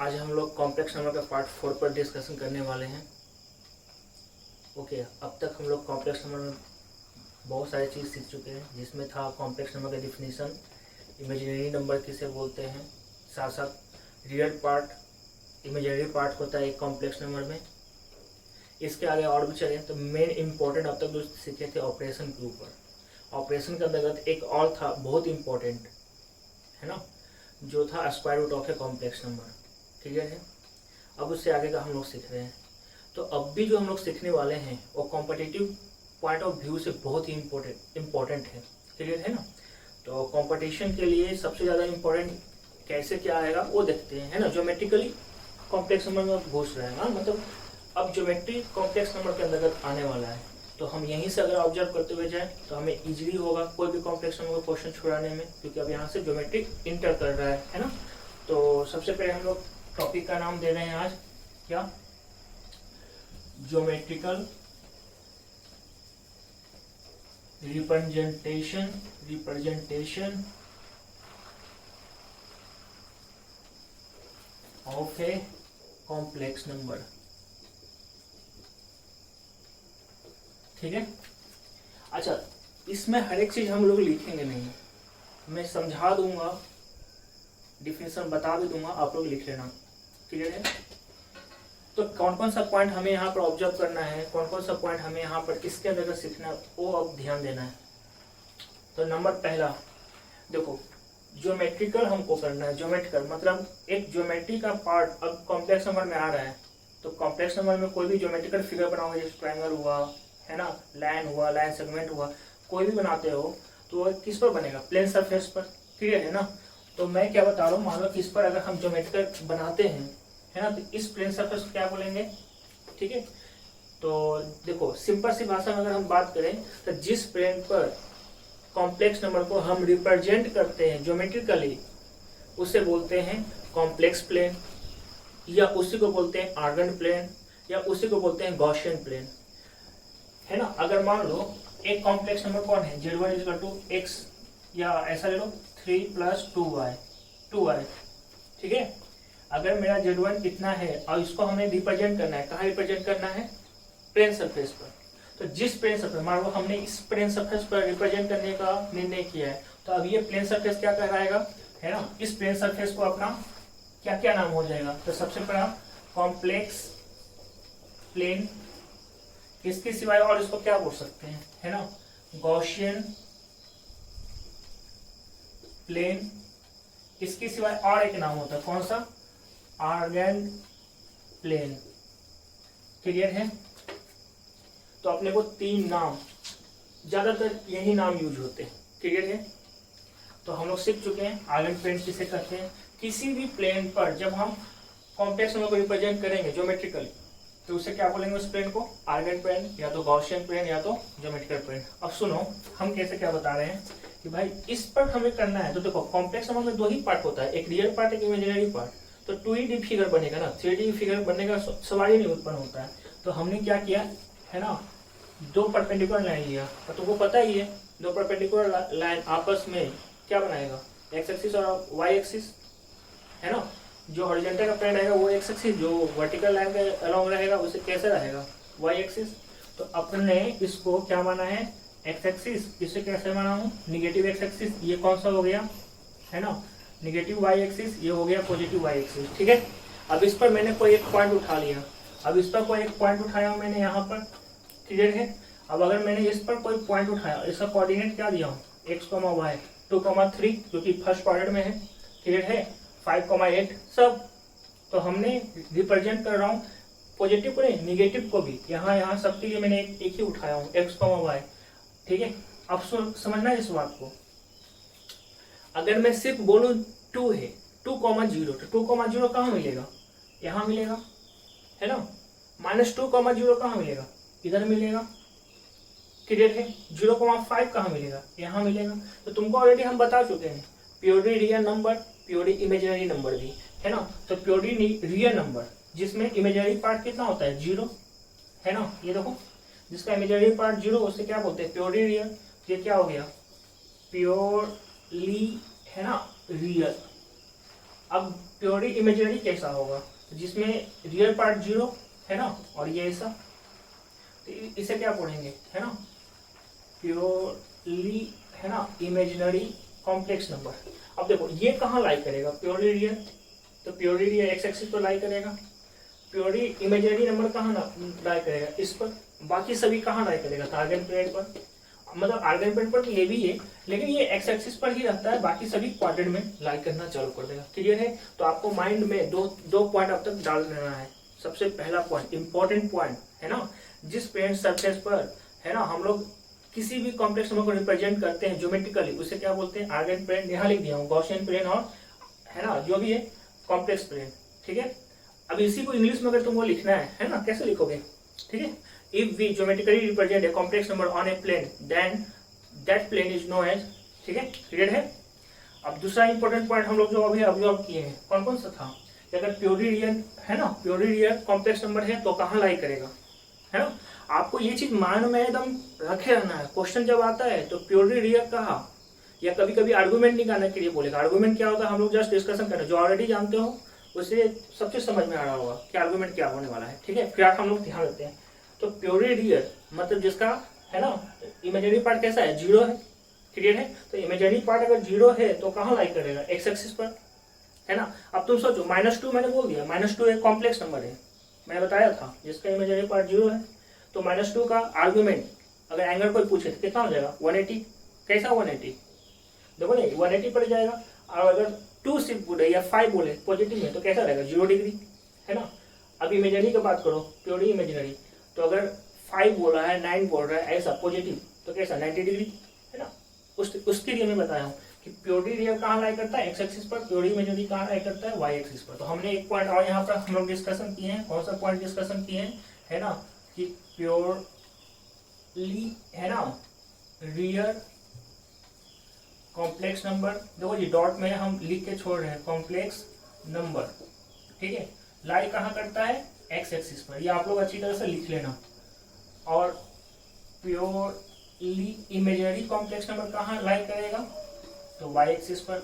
आज हम लोग कॉम्प्लेक्स नंबर का पार्ट 4 पर डिस्कशन करने वाले हैं। ओके, अब तक हम लोग कॉम्प्लेक्स नंबर में बहुत सारी चीज़ सीख चुके हैं, जिसमें था कॉम्प्लेक्स नंबर का डिफिनीशन, इमेजिनरी नंबर किसे बोलते हैं, साथ साथ रियल पार्ट, इमेजिनरी पार्ट होता है एक कॉम्प्लेक्स नंबर में। इसके आगे और भी चलें तो मेन इम्पोर्टेंट अब तक जो सीखे थे ऑपरेशन के ऊपर। ऑपरेशन के अंतर्गत एक और था बहुत इम्पोर्टेंट, है ना, जो था square root of a complex number. Clear है? अब उससे आगे का हम लोग सीख रहे हैं। तो अब भी जो हम लोग सीखने वाले हैं वो कॉम्पिटिटिव पॉइंट ऑफ व्यू से बहुत ही इम्पोर्टेंट है। क्लियर है ना? तो कंपटीशन के लिए सबसे ज़्यादा इम्पोर्टेंट कैसे क्या आएगा वो देखते हैं, है ना। ज्योमेट्रिकली कॉम्प्लेक्स नंबर में घुस रहे हैं ना, मतलब अब ज्योमेट्री कॉम्प्लेक्स नंबर के अंतर्गत आने वाला है। तो हम यहीं से अगर ऑब्जर्व करते हुए जाएं तो हमें इजीली होगा कोई भी कॉम्प्लेक्स नंबर का क्वेश्चन छुड़ाने में, क्योंकि अब यहाँ से ज्योमेट्री इंटर कर रहा है ना। तो सबसे पहले हम लोग टॉपिक का नाम दे रहे हैं आज, क्या? Geometrical representation of a complex number. ठीक है। अच्छा, इसमें हर एक चीज हम लोग लिखेंगे नहीं, मैं समझा दूंगा, डिफिनेशन बता भी दूंगा, आप लोग लिख लेना। क्लियर है? तो कौन कौन सा पॉइंट हमें यहाँ पर ऑब्जर्व करना है, कौन कौन सा पॉइंट हमें यहाँ पर किसके अंदर सीखना है, वो अब ध्यान देना है। तो नंबर पहला देखो, ज्योमेट्रिकल हमको करना है। ज्योमेट्रिकल मतलब एक ज्योमेट्री का पार्ट अब कॉम्प्लेक्स नंबर में आ रहा है, तो कॉम्प्लेक्स नंबर में कोई भी ज्योमेट्रिकल फिगर बनाओगे, जैसे ट्रायंगल हुआ, है ना, लाइन हुआ, लाइन सेगमेंट हुआ, कोई भी बनाते हो तो वो किस पर बनेगा? प्लेन सरफेस पर। क्लियर है ना? तो मैं क्या बता रहा हूँ, मान लो किस पर अगर हम ज्योमेट्रिकल बनाते हैं, है ना, तो इस प्लेन सरफेस को क्या बोलेंगे? ठीक है। तो देखो, सिंपल सी भाषा में अगर हम बात करें तो जिस प्लेन पर कॉम्प्लेक्स नंबर को हम रिप्रेजेंट करते हैं ज्योमेट्रिकली, उसे बोलते हैं कॉम्प्लेक्स प्लेन, या उसी को बोलते हैं आर्गन प्लेन, या उसी को बोलते हैं गॉसियन प्लेन, है ना। अगर मान लो एक कॉम्प्लेक्स नंबर कौन है, z1 = x, या ऐसा ले लो 3 + 2y, ठीक है। अगर मेरा z1 कितना है और इसको हमें रिप्रेजेंट करना है, कहाँ रिप्रेजेंट करना है? प्लेन सरफेस पर। तो जिस प्लेन सरफेस, मान लो हमने इस प्लेन सरफेस पर रिप्रेजेंट करने का निर्णय किया है, तो अब ये प्लेन सरफेस क्या कहलाएगा, है ना। इस प्लेन सरफेस को अपना क्या क्या नाम हो जाएगा? तो सबसे पहला कॉम्प्लेक्स प्लेन, इसके सिवाय और इसको क्या बोल सकते हैं, है ना, गॉसियन प्लेन। इसके सिवाय और एक नाम होता है, कौन सा? Argon plane. क्लियर है? तो अपने को 3 नाम, ज्यादातर यही नाम यूज होते हैं। क्लियर है? तो हम लोग सीख चुके हैं आर्गन प्लेन किसे कहते हैं। किसी भी प्लेन पर जब हम कॉम्प्लेक्स नंबर को रिप्रेजेंट करेंगे ज्योमेट्रिकली, तो उसे क्या बोलेंगे? उस प्लेन को आर्गन प्लेन, या तो गॉसियन प्लेन, या तो ज्योमेट्रिकल प्लेन। अब सुनो, हम कैसे क्या बता रहे हैं कि भाई इस पर हमें करना है। तो देखो, कॉम्प्लेक्स नंबर में 2 ही पार्ट होता है, एक रियल पार्ट, एक इमेजिनरी पार्ट। तो 2D फिगर बनेगा ना, 3D फिगर बनने का सवाल ही नहीं उत्पन्न होता है। तो हमने क्या किया, है ना, 2 परपेंडिकुलर लाइन लिया। तो तुमको पता ही है 2 परपेंडिकुलर लाइन आपस में क्या बनाएगा? एक्स एक्सिस और वाई एक्सिस, है ना। जो हॉरिजॉन्टल का प्लेन रहेगा वो एक्स एक्सिस, जो वर्टिकल लाइन के अलोंग रहेगा उसे कैसे रहेगा? Y axis. तो अपने इसको क्या माना है? X axis. इसे कैसे माना हूँ? Negative x axis. ये कौन सा हो गया, है ना, निगेटिव वाई एक्सिस। ये हो गया पॉजिटिव वाई एक्सिस। ठीक है। अब इस पर मैंने कोई एक पॉइंट उठा लिया, अब इस पर कोई एक पॉइंट उठाया मैंने यहाँ पर। क्लियर है? अब अगर मैंने इस पर कोई पॉइंट उठाया, इसका कोऑर्डिनेट क्या दिया हूँ? x, y, 2, 3, जो कि फर्स्ट क्वाड्रेंट में है। क्लियर है? 5, 8 सब। तो हमने रिप्रेजेंट कर रहा हूँ पॉजिटिव को नहीं, निगेटिव को भी। यहाँ सबके लिए मैंने एक ही उठाया हूँ, x, y। ठीक है। अब समझना इस बात को। अगर मैं सिर्फ बोलूँ 2 है, 2, 0, तो 2, 0 कहाँ मिलेगा? यहाँ मिलेगा, है ना। -2, 0 कहाँ मिलेगा? इधर मिलेगा। क्लियर है? 0,5 कहाँ मिलेगा? यहाँ मिलेगा। तो तुमको ऑलरेडी हम बता चुके हैं, purely real number, purely imaginary number भी, है ना। तो प्योरली रियल नंबर जिसमें इमेजिनरी पार्ट कितना होता है? 0, है ना। ये देखो, जिसका इमेजिनरी पार्ट 0 उसे क्या बोलते हैं? Purely real. ये क्या हो गया? प्योरली, है ना, रियल। अब प्योरली इमेजिनरी कैसा होगा, जिसमें रियल पार्ट 0 है ना, और ये ऐसा, तो इसे क्या पढ़ेंगे, है ना, प्योरली, है ना, इमेजिनरी कॉम्प्लेक्स नंबर। अब देखो ये कहाँ लाई करेगा, प्योरली रियल, तो प्योरली रियल एक्स एक्सिस पर लाई करेगा। प्योरली इमेजिनरी नंबर कहाँ लाई करेगा, इस पर। बाकी सभी कहाँ लाई करेगा, आर्गन प्लेन पर। मतलब आर्गन प्लेन पर ये भी है, लेकिन ये एक्स एक्सिस पर ही रहता है, बाकी सभी क्वाड्रेंट में लाई करना चालू कर देगा। क्लियर है। तो आपको माइंड में दो पॉइंट अब तक डाल देना है। सबसे पहला पॉइंट, इंपॉर्टेंट पॉइंट, है ना, जिस प्लेन सरफेस पर, है ना, हम लोग किसी भी कॉम्प्लेक्स नंबर को रिप्रेजेंट करते हैं ज्योमेट्रिकली, उसे क्या बोलते हैं, आर्गन प्लेन। यहाँ लिख दिया हूँ, गॉसियन प्लेन, और है ना जो भी है कॉम्प्लेक्स प्लेन। ठीक है। अब इसी को इंग्लिश में अगर तुमको लिखना है ना, कैसे लिखोगे, ठीक है, if we geometrically represent a complex number on a plane then that plane is known as. ठीक है, क्लियर है। अब दूसरा इंपॉर्टेंट पॉइंट हम लोग जो अभी ऑब्जर्व किए हैं, कौन कौन सा था, कि अगर प्योरली रियल, है ना, प्योरली रियल कॉम्प्लेक्स नंबर है तो कहाँ लाई करेगा, है ना। आपको ये चीज माइंड में एकदम रखे रहना है। क्वेश्चन जब आता है तो प्योरली रियल कहा, या कभी कभी आर्गुमेंट निकालने के लिए बोलेगा। आर्गुमेंट क्या होता है, हम लोग जस्ट डिस्कशन करें, जो ऑलरेडी जानते हो उसे सब चीज समझ में आ रहा होगा कि आर्गुमेंट क्या होने वाला है। ठीक है, फिर हम लोग ध्यान देते हैं। तो प्योरली रियल मतलब जिसका, है ना, इमेजिनरी पार्ट कैसा है, 0 है। क्लियर है। तो इमेजिनरी पार्ट अगर 0 है तो कहाँ लाई करेगा, एक्स एक्सिस पर, है ना। अब तुम सोचो, -2 मैंने बोल दिया, -2 एक कॉम्प्लेक्स नंबर है, मैंने बताया था, जिसका इमेजिनरी पार्ट 0 है। तो -2 का आर्गुमेंट अगर एंगल कोई पूछे तो कितना हो जाएगा, 180। कैसा 180, देखो नहीं 180 पड़ जाएगा। और अगर 2 सिर्फ बोले या 5 बोले पॉजिटिव में तो कैसा रहेगा, 0 डिग्री, है ना। अब इमेजिनरी की बात करो, प्योरली इमेजिनरी, तो अगर 5 बोल रहा है, 9 बोल रहा है, ऐसा पॉजिटिव, तो कैसा 90 डिग्री, है ना। उसके लिए मैं बताया हूँ कि प्योरली रियल कहाँ लाई करता है, एक्स एक्सिस पर, प्योरली इमेजिनरी कहाँ लाई करता है, वाई एक्सिस पर। तो हमने एक पॉइंट और यहाँ पर हम लोग डिस्कशन किए हैं। कौन सा पॉइंट डिस्कशन किए हैं, है ना, कि प्योरली, है ना, रियल कॉम्प्लेक्स नंबर, देखो जी डॉट में हम लिख के छोड़ रहे हैं, कॉम्प्लेक्स नंबर, ठीक है, लाई कहाँ करता है, एक्स एक्सिस पर। ये आप लोग अच्छी तरह से लिख लेना। और प्योरली इमेजिनरी कॉम्प्लेक्स नंबर कहाँ लाई करेगा, तो वाई एक्सिस पर।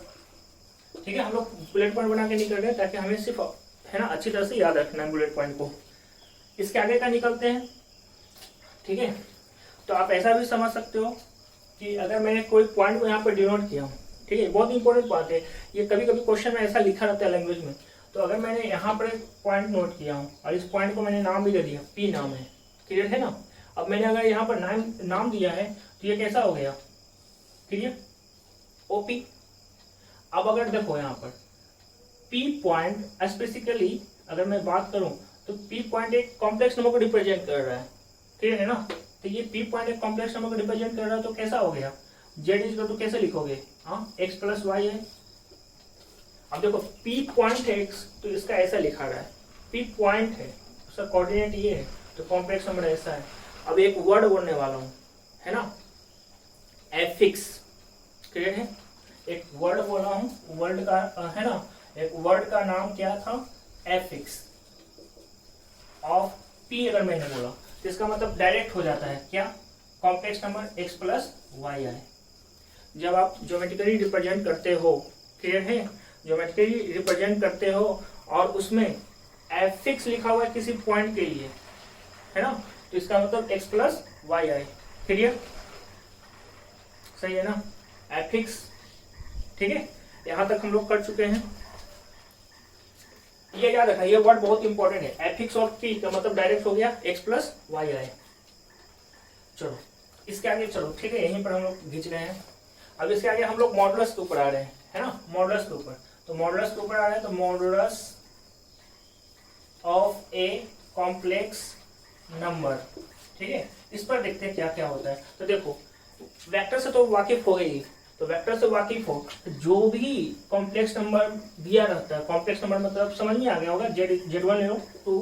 ठीक है, हम लोग बुलेट पॉइंट बना के नहीं कर रहे ताकि हमें सिर्फ, है ना, अच्छी तरह से याद रखना है बुलेट पॉइंट को। इसके आगे का निकलते हैं। ठीक है, तो आप ऐसा भी समझ सकते हो कि अगर मैंने कोई पॉइंट को यहाँ पर डिनोट किया हूँ, ठीक है, बहुत इंपॉर्टेंट बात है ये, कभी कभी क्वेश्चन में ऐसा लिखा रहता है लैंग्वेज में। तो अगर मैंने यहाँ पर एक पॉइंट नोट किया हूँ और इस पॉइंट को मैंने नाम भी दे दिया, पी नाम है, क्लियर है ना। अब मैंने अगर यहाँ पर नाम दिया है तो ये कैसा हो गया, क्लियर, ओपी। अब अगर देखो यहाँ पर पी पॉइंट स्पेसिफिकली अगर मैं बात करूं तो पी पॉइंट एक कॉम्प्लेक्स नंबर को रिप्रेजेंट कर रहा है, क्लियर है ना। तो ये पी पॉइंट एक कॉम्प्लेक्स नंबर को रिप्रेजेंट कर रहा है, तो कैसा हो गया, जेड इज इक्वल टू कैसे लिखोगे, हाँ, एक्स प्लस वाई है। अब देखो पी पॉइंट है एक्स, तो इसका ऐसा लिखा रहा है, पी पॉइंट है, उसका कोऑर्डिनेट ये है, तो कॉम्प्लेक्स नंबर ऐसा है। अब एक वर्ड बोलने वाला हूं, है ना, एफिक्स, क्लियर है। एक वर्ड बोला हूं, वर्ड का, है ना, एक वर्ड का नाम क्या था, एफिक्स ऑफ पी। अगर मैंने बोला तो इसका मतलब डायरेक्ट हो जाता है क्या, complex number x plus y है। जब आप ज्योमेट्रिकली रिप्रेजेंट करते हो, क्लियर है, ज्योमेट्रिकली रिप्रेजेंट करते हो और उसमें एफिक्स लिखा हुआ है किसी पॉइंट के लिए, है ना, तो इसका मतलब एक्स प्लस वाई है, क्लियर, सही है ना, एफिक्स। ठीक है, यहां तक हम लोग कर चुके हैं। ये याद रखना, ये वर्ड बहुत इंपॉर्टेंट है, एफिक्स ऑफ पी का मतलब डायरेक्ट हो गया एक्स प्लस वाई आए। चलो इसके आगे चलो, ठीक है, यहीं पर हम लोग खींच रहे हैं। अब इसके आगे हम लोग मॉडुलस के ऊपर आ रहे हैं, है ना, मॉडुलस के ऊपर। तो मॉडुलस के ऊपर आ रहे हैं, तो modulus of a complex number, ठीक है, इस पर देखते हैं क्या क्या होता है। तो देखो वेक्टर से तो वाकिफ हो गई, तो वेक्टर से वाकिफ हो, जो भी कॉम्प्लेक्स नंबर दिया रहता है, कॉम्प्लेक्स नंबर मतलब समझ में आ गया होगा, Z1 ले लो 2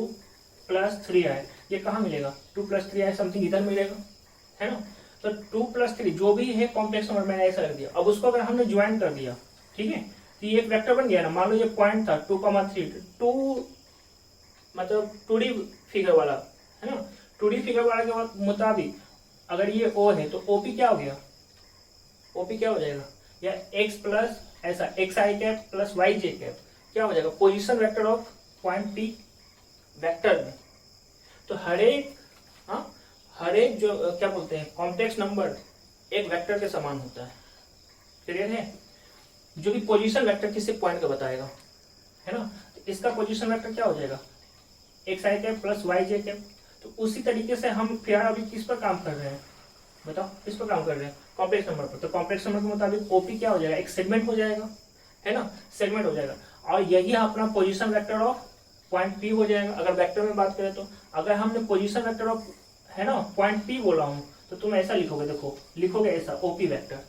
+ 3 आए, ये कहाँ मिलेगा, 2 + 3 आए समथिंग इधर मिलेगा, है ना। तो 2 + 3 जो भी है कॉम्प्लेक्स नंबर मैंने ऐसा रख दिया। अब उसको अगर हमने ज्वाइन कर दिया, ठीक है, तो ये एक वेक्टर बन गया ना। मान लो ये पॉइंट था 2,3, 2 मतलब 2D फिगर वाला, है ना, 2D फिगर वाले के मुताबिक अगर ये O है तो OP क्या हो गया, OP क्या हो जाएगा, या x प्लस ऐसा xi cap plus yj cap, क्या हो जाएगा, position vector of point P vector में। तो हर एक जो क्या बोलते हैं कॉम्प्लेक्स नंबर एक वेक्टर के समान होता है, क्लियर है, जो कि पोजीशन वेक्टर किसी पॉइंट का बताएगा, है ना। तो इसका पोजीशन वेक्टर क्या हो जाएगा, एक्स आई कैप प्लस वाई जे कैप। तो उसी तरीके से हम फिर अभी किस पर काम कर रहे हैं, बताओ किस पर काम कर रहे हैं, कॉम्प्लेक्स नंबर पर। तो कॉम्प्लेक्स नंबर के मुताबिक ओपी क्या हो जाएगा, एक सेगमेंट हो जाएगा, है ना, सेगमेंट हो जाएगा। और यही अपना position vector of point P हो जाएगा। अगर वेक्टर में बात करें तो अगर हमने पोजीशन वेक्टर ऑफ, है ना, पॉइंट पी बोला हूं, तो तुम ऐसा लिखोगे, देखो लिखोगे ऐसा, ओपी वेक्टर,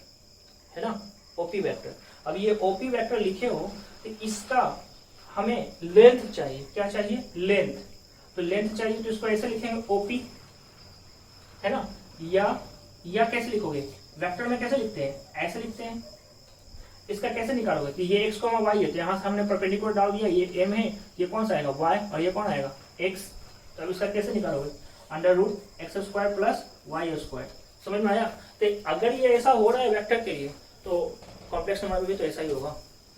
है ना, ओपी वेक्टर। अब ये ओपी वेक्टर लिखे हो तो इसका हमें लेंथ चाहिए, क्या चाहिए, लेंथ। तो लेंथ चाहिए तो इसको ऐसे लिखेंगे ओपी, है ना, या कैसे लिखोगे, वेक्टर में कैसे लिखते हैं, ऐसे लिखते हैं। इसका कैसे निकालोगे कि ये x, y है, तो यहाँ से हमने परपेंडिकुलर डाल दिया, ये m है, ये कौन सा आएगा y, और ये कौन आएगा x। तो अब इसका कैसे निकालोगे, under root x square plus y square. समझ में आया। तो अगर ये ऐसा हो रहा है वेक्टर के लिए, तो कॉम्प्लेक्स नंबर में भी तो ऐसा ही होगा,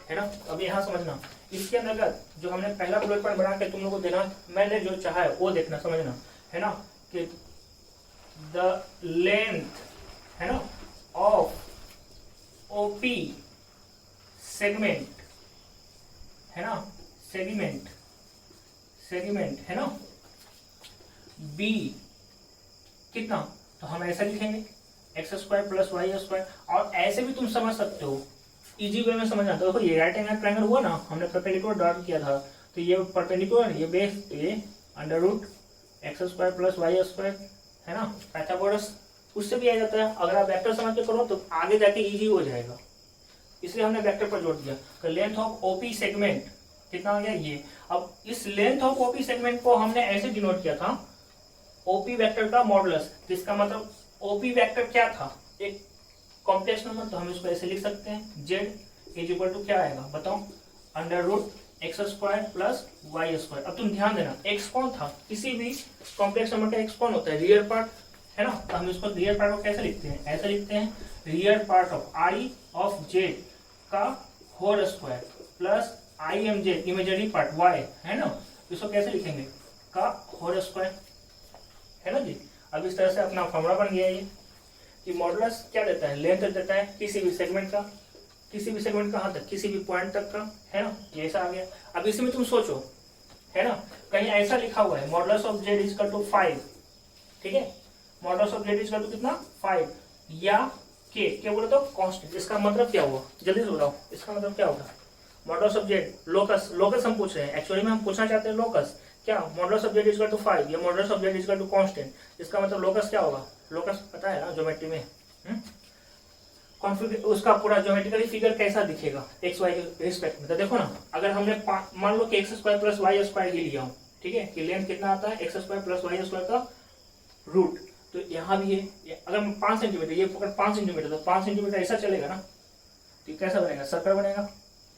है ना। अब यहाँ समझना, इसके अंतर्गत जो हमने पहला बुलेट पॉइंट बना के तुम लोगों को देना, मैंने जो चाहा है वो देखना, समझना, है ना, कि द लेंथ, है ना, ऑफ ओपी सेगमेंट, है ना, सेगमेंट, है ना, बी कितना, तो हम ऐसा लिखेंगे x square plus y square. और ऐसे भी तुम समझ सकते हो, इजी वे में समझना। तो देखो ये राइट एंगल ट्रायंगल हुआ ना, हमने परपेंडिकुलर ड्रॉ किया था, तो ये परपेंडिकुलर, ये बेस, तो ये under root x square plus y square, है ना, पाइथागोरस, उससे भी आ जाता है। अगर आप वेक्टर समझ के करो तो आगे जाके इजी हो जाएगा, इसलिए हमने वेक्टर पर जोड़ दिया। तो लेंथ ऑफ ओपी सेगमेंट कितना आ गया ये। अब इस लेंथ ऑफ ओपी सेगमेंट को हमने ऐसे डिनोट किया था, ओपी वेक्टर का मॉडुलस। जिसका मतलब ओपी वेक्टर क्या था, एक कॉम्प्लेक्स नंबर। तो हम इसको ऐसे लिख सकते हैं, जेड इज इक्वल टू क्या आएगा बताओ, under root x square plus y square. अब तुम ध्यान देना, एक्स कौन था, किसी भी कॉम्प्लेक्स नंबर का एक्स कौन होता है, रियल पार्ट, है ना। तो हम इसको रियल पार्ट को कैसे लिखते हैं, ऐसे लिखते हैं, real part of i of z का whole square plus I M Z imaginary part y, है ना, इसको कैसे लिखेंगे, का होल स्क्वायर, है ना जी। अब इस तरह से अपना फॉर्मूला बन गया ये, कि मॉडुलस क्या देता है, लेंथ देता है किसी भी सेगमेंट का, किसी भी सेगमेंट कहाँ तक, किसी भी पॉइंट तक का, है ना, ये ऐसा आ गया। अब इसमें तुम सोचो, है ना, कहीं ऐसा लिखा हुआ है modulus of z is equal to 5, ठीक है, modulus of z is equal to कितना 5, या के बोले तो कांस्टेंट। इसका मतलब क्या हुआ, जल्दी से बताओ, इसका मतलब क्या होगा, मॉडुलस ऑफ जेड, लोकस हम पूछ रहे हैं, एक्चुअली में हम पूछना चाहते हैं लोकस, क्या modulus of z is equal to 5 या modulus of z is equal to constant. इसका मतलब लोकस क्या होगा, लोकस पता है ना ज्योमेट्री में, उसका पूरा ज्योमेट्रिकली फिगर कैसा दिखेगा एक्स वाई के रिस्पेक्ट में। तो देखो ना, अगर हमने मान लो कि x square plus y square ही लिया हूं, ठीक है, कि लेंथ कितना आता है x square plus y square का रूट। तो यहाँ भी है, अगर 5 सेंटीमीटर, ये पकड़ 5 सेंटीमीटर, तो 5 सेंटीमीटर ऐसा चलेगा ना, तो कैसा बनेगा, सर्कल बनेगा,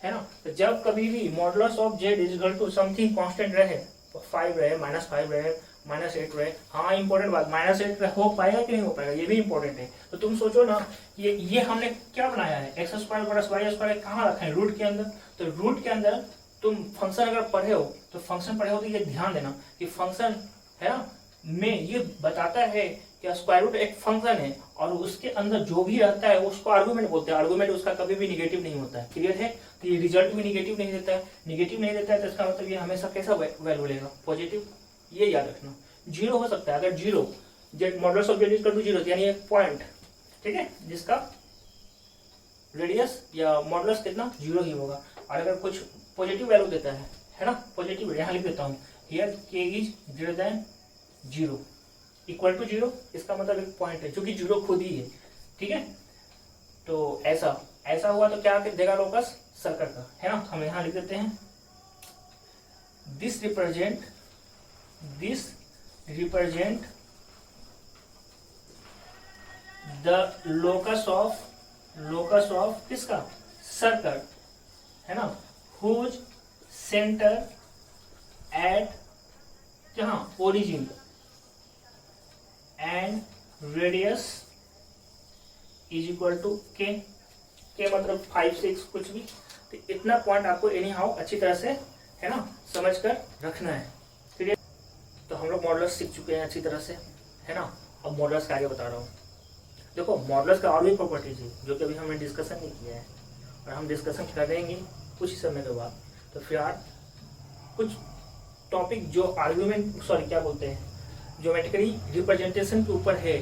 है ना। तो जब कभी भी modulus of z is equal to something constant रहे, 5 रहे, -5 रहे, -8 रहे, हाँ इंपॉर्टेंट बात, -8 हो पाएगा कि नहीं हो पाएगा, ये भी इंपॉर्टेंट है। तो तुम सोचो ना, ये हमने क्या बनाया है, x square plus y square कहाँ रखा है, रूट के अंदर। तो रूट के अंदर तुम फंक्शन अगर पढ़े हो, तो फंक्शन पढ़े हो तो ये ध्यान देना कि फंक्शन, है ना, में ये बताता है कि स्क्वायर रूट एक फंक्शन है, और उसके अंदर जो भी रहता है उसको आर्गुमेंट बोलते हैं। आर्गुमेंट उसका कभी भी निगेटिव नहीं होता है, क्लियर है। तो ये रिजल्ट भी निगेटिव नहीं देता है, निगेटिव नहीं देता है, तो इसका मतलब ये हमेशा कैसा वैल्यू लेगा, पॉजिटिव। ये याद रखना, जीरो हो सकता है, अगर zero, z modulus of z is equal to 0, यानी एक पॉइंट, ठीक है, जिसका रेडियस या मॉडुलस कितना 0 ही होगा। और अगर कुछ पॉजिटिव वैल्यू देता है ना, पॉजिटिव, यहाँ लिख देता हूँ, here k is greater than 0 equal to 0, इसका मतलब एक पॉइंट है, क्योंकि 0 खुद ही है, ठीक है। तो ऐसा हुआ तो क्या देगा लोकस, सर्कल का, है ना। हम यहाँ लिख देते हैं, this represent the locus of किसका, सर्कल, है ना, हुज सेंटर एट जहां origin and radius is equal to k मतलब 5, 6 कुछ भी, तो इतना पॉइंट आपको एनी हाउ अच्छी तरह से, है ना, समझ कर रखना है। क्लियर? तो हम लोग मॉडल्स सीख चुके हैं अच्छी तरह से, है ना। अब मॉडल्स का आगे बता रहा हूँ। देखो मॉडल्स का और भी प्रॉपर्टीज है जो कि अभी हमने डिस्कशन नहीं किया है, और हम डिस्कशन करेंगे कुछ ही समय के बाद। तो फिर यार कुछ टॉपिक जो आर्ग्यूमेंट क्या बोलते हैं, ज्योमेट्रिकली रिप्रेजेंटेशन के ऊपर है,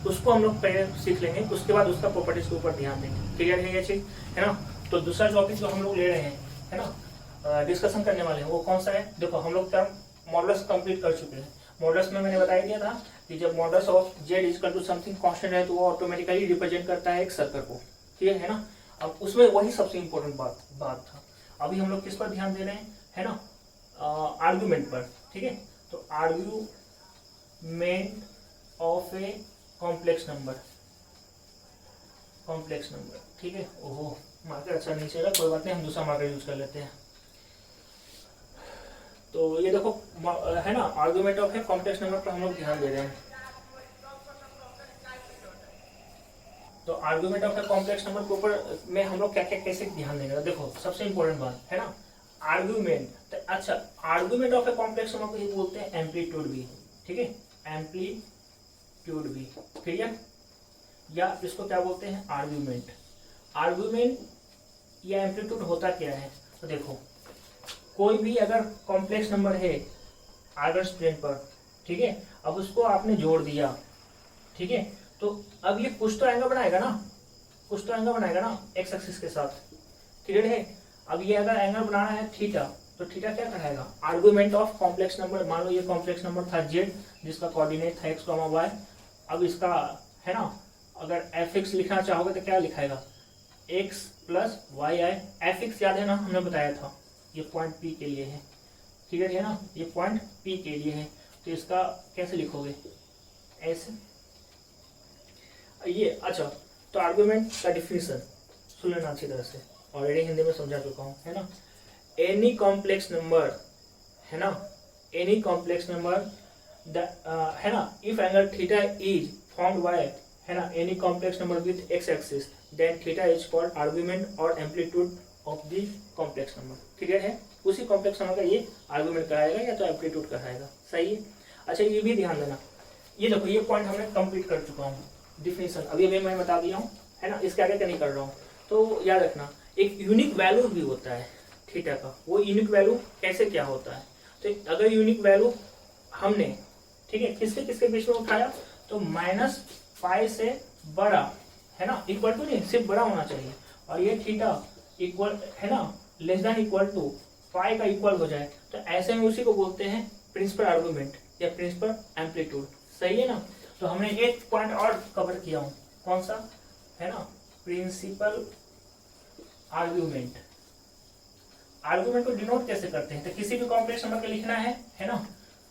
उसको हम लोग पहले सीख लेंगे, उसके बाद उसका प्रॉपर्टीज के ऊपर ध्यान देंगे। क्लियर है ये चीज, है ना। तो दूसरा टॉपिक जो हम लोग ले रहे हैं, है ना, डिस्कशन करने वाले हैं, वो कौन सा है। देखो हम लोग टर्म मॉडल्स कंप्लीट कर चुके हैं। मॉडल्स में मैंने बता दिया था कि जब modulus of z equal to something constant है तो वो ऑटोमेटिकली रिप्रेजेंट करता है एक सर्कल को। क्लियर है ना। अब उसमें वही सबसे इंपॉर्टेंट बात था। अभी हम लोग किस पर ध्यान दे रहे हैं, है ना, आर्ग्यूमेंट पर। ठीक है, तो argument of a complex number, ठीक है। ओहो मार्कर अच्छा नहीं चला, कोई बात नहीं, हम दूसरा मार्कर यूज कर लेते हैं। तो ये देखो, है ना, argument of a complex number पर हम लोग ध्यान दे रहे हैं। तो argument of a complex number के ऊपर में हम लोग क्या क्या कैसे ध्यान देंगे। देखो सबसे इंपॉर्टेंट बात, है ना, आर्ग्यूमेंट। तो अच्छा, argument of a complex number को ये बोलते हैं एम्पलीट्यूड भी। ठीक है, एम्पलीट्यूड भी। क्लियर? या इसको क्या बोलते हैं, आर्ग्यूमेंट। आर्ग्यूमेंट या एम्पलीट्यूड होता क्या है। तो देखो कोई भी अगर कॉम्प्लेक्स नंबर है आर्गस प्लेन पर, ठीक है, अब उसको आपने जोड़ दिया, ठीक है, तो अब ये कुछ तो एंगल बनाएगा ना, एक्स एक्सिस के साथ। क्लियर है? अब ये अगर एंगल बनाना है थीटा, तो थीटा क्या कराएगा, आर्गुमेंट ऑफ कॉम्प्लेक्स नंबर। मान लो ये कॉम्प्लेक्स नंबर था जेड, जिसका कोऑर्डिनेट था एक्स, वाई। अब इसका, है ना, अगर एफ एक्स लिखना चाहोगे तो क्या लिखाएगा, एक्स प्लस वाई आई। एफ एक्स याद है ना, हमने बताया था, ये पॉइंट पी के लिए है। क्लियर है ना, ये पॉइंट पी के लिए है। तो इसका कैसे लिखोगे, ऐसे। ये अच्छा, तो आर्गुमेंट का डिफिनेशन सुन लेना अच्छी तरह से, ऑलरेडी हिंदी में समझा चुका हूँ, है ना। एनी कॉम्प्लेक्स नंबर, है ना, एनी कॉम्प्लेक्स नंबर, है ना, if angle theta is formed by, है ना, any complex number with x axis, then theta is called argument और amplitude of the complex number. Clear है? उसी कॉम्प्लेक्स नंबर का ये आर्गुमेंट कहलाएगा या तो एम्पलीट्यूड कहलाएगा। सही है? अच्छा, ये भी ध्यान देना, ये देखो ये पॉइंट हमने कंप्लीट कर चुका हूँ, डिफिनेशन अभी मैं बता दिया हूँ, है ना, इसके आगे क्या नहीं कर रहा हूँ। तो याद रखना, एक यूनिक वैल्यू भी होता है थीटा का। वो यूनिक वैल्यू कैसे क्या होता है, तो अगर यूनिक वैल्यू हमने, ठीक है, किसके किसके बीच में उठाया, तो -π से बड़ा, है ना, इक्वल टू नहीं, सिर्फ बड़ा होना चाहिए, और ये थीटा इक्वल, है ना, लेस देन इक्वल टू पाई का इक्वल हो जाए, तो ऐसे में उसी को बोलते हैं प्रिंसिपल आर्गुमेंट या प्रिंसिपल एम्पलीट्यूड। सही है ना। तो हमने एक पॉइंट और कवर किया हूं, कौन सा, है ना, प्रिंसिपल आर्गुमेंट। आर्गुमेंट को डिनोट कैसे करते हैं, तो किसी भी कॉम्प्लेक्स नंबर के लिखना है ना,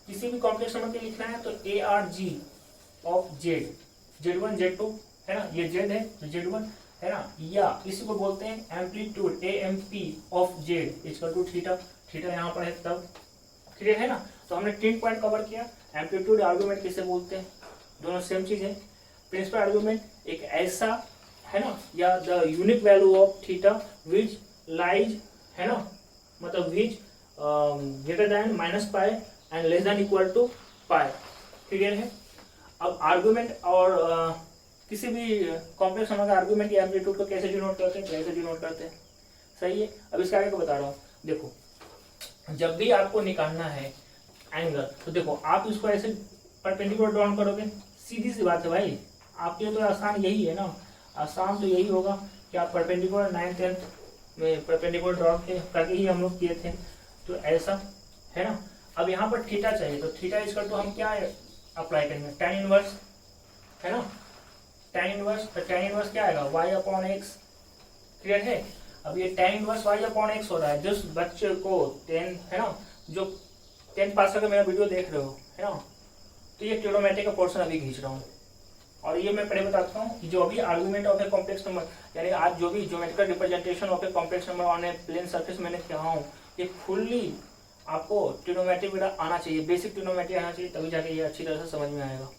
किसी भी कॉम्प्लेक्स नंबर के लिखना है तो ARG of Z, Z1 Z2, है ना, ये जेड है तो Z1, है ना, या इसी को बोलते हैं amplitude AMP of z equal to theta. Theta यहाँ पर है तब। क्लियर है ना। तो हमने 3 पॉइंट कवर किया। एम्पलीट्यूड आर्गुमेंट किसे बोलते हैं, दोनों सेम चीज है। प्रिंसिपल आर्गुमेंट एक ऐसा, है ना, या the unique value of theta which lies, है ना, मतलब which greater than -π and less than equal to π। Clear है। अब आर्गुमेंट और किसी भी कॉम्प्लेक्स नंबर का आर्गुमेंट या एम्पलीट्यूड को कैसे डिनोट करते हैं, कैसे डिनोट करते हैं। सही है। अब इसके आगे को बता रहा हूँ। देखो जब भी आपको निकालना है एंगल, तो देखो आप इसको ऐसे परपेंडिकुलर ड्रॉ करोगे, सीधी सी बात है भाई, आपके लिए तो आसान यही है ना, आसान तो यही होगा कि आप परपेंडिकुलर 9th 10th में परपेंडिकुलर ड्रॉ करके ही हम लोग किए थे। तो ऐसा, है ना। अब यहाँ पर थीटा चाहिए, तो थीटा इसका तो हम क्या अप्लाई करेंगे, tan इनवर्स, है ना, tan इनवर्स। तो tan इनवर्स क्या आएगा, y/x। क्लियर है। अब ये tan इनवर्स y/x हो रहा है। जिस बच्चे को 10, है ना, जो 10th पास करके मेरा वीडियो देख रहे हो, है ना, तो ये ट्रिग्नोमेट्री का पोर्शन अभी खींच रहा हूँ, और ये मैं पहले बताता हूँ कि जो भी argument of a complex number, यानी आज जो भी geometrical representation of a complex number on a plane surface मैंने कहा हूँ, ये फुल्ली आपको ट्रिग्नोमेट्री वगैरह आना चाहिए, बेसिक ट्रिग्नोमेट्री आना चाहिए, तभी जाके ये अच्छी तरह से समझ में आएगा।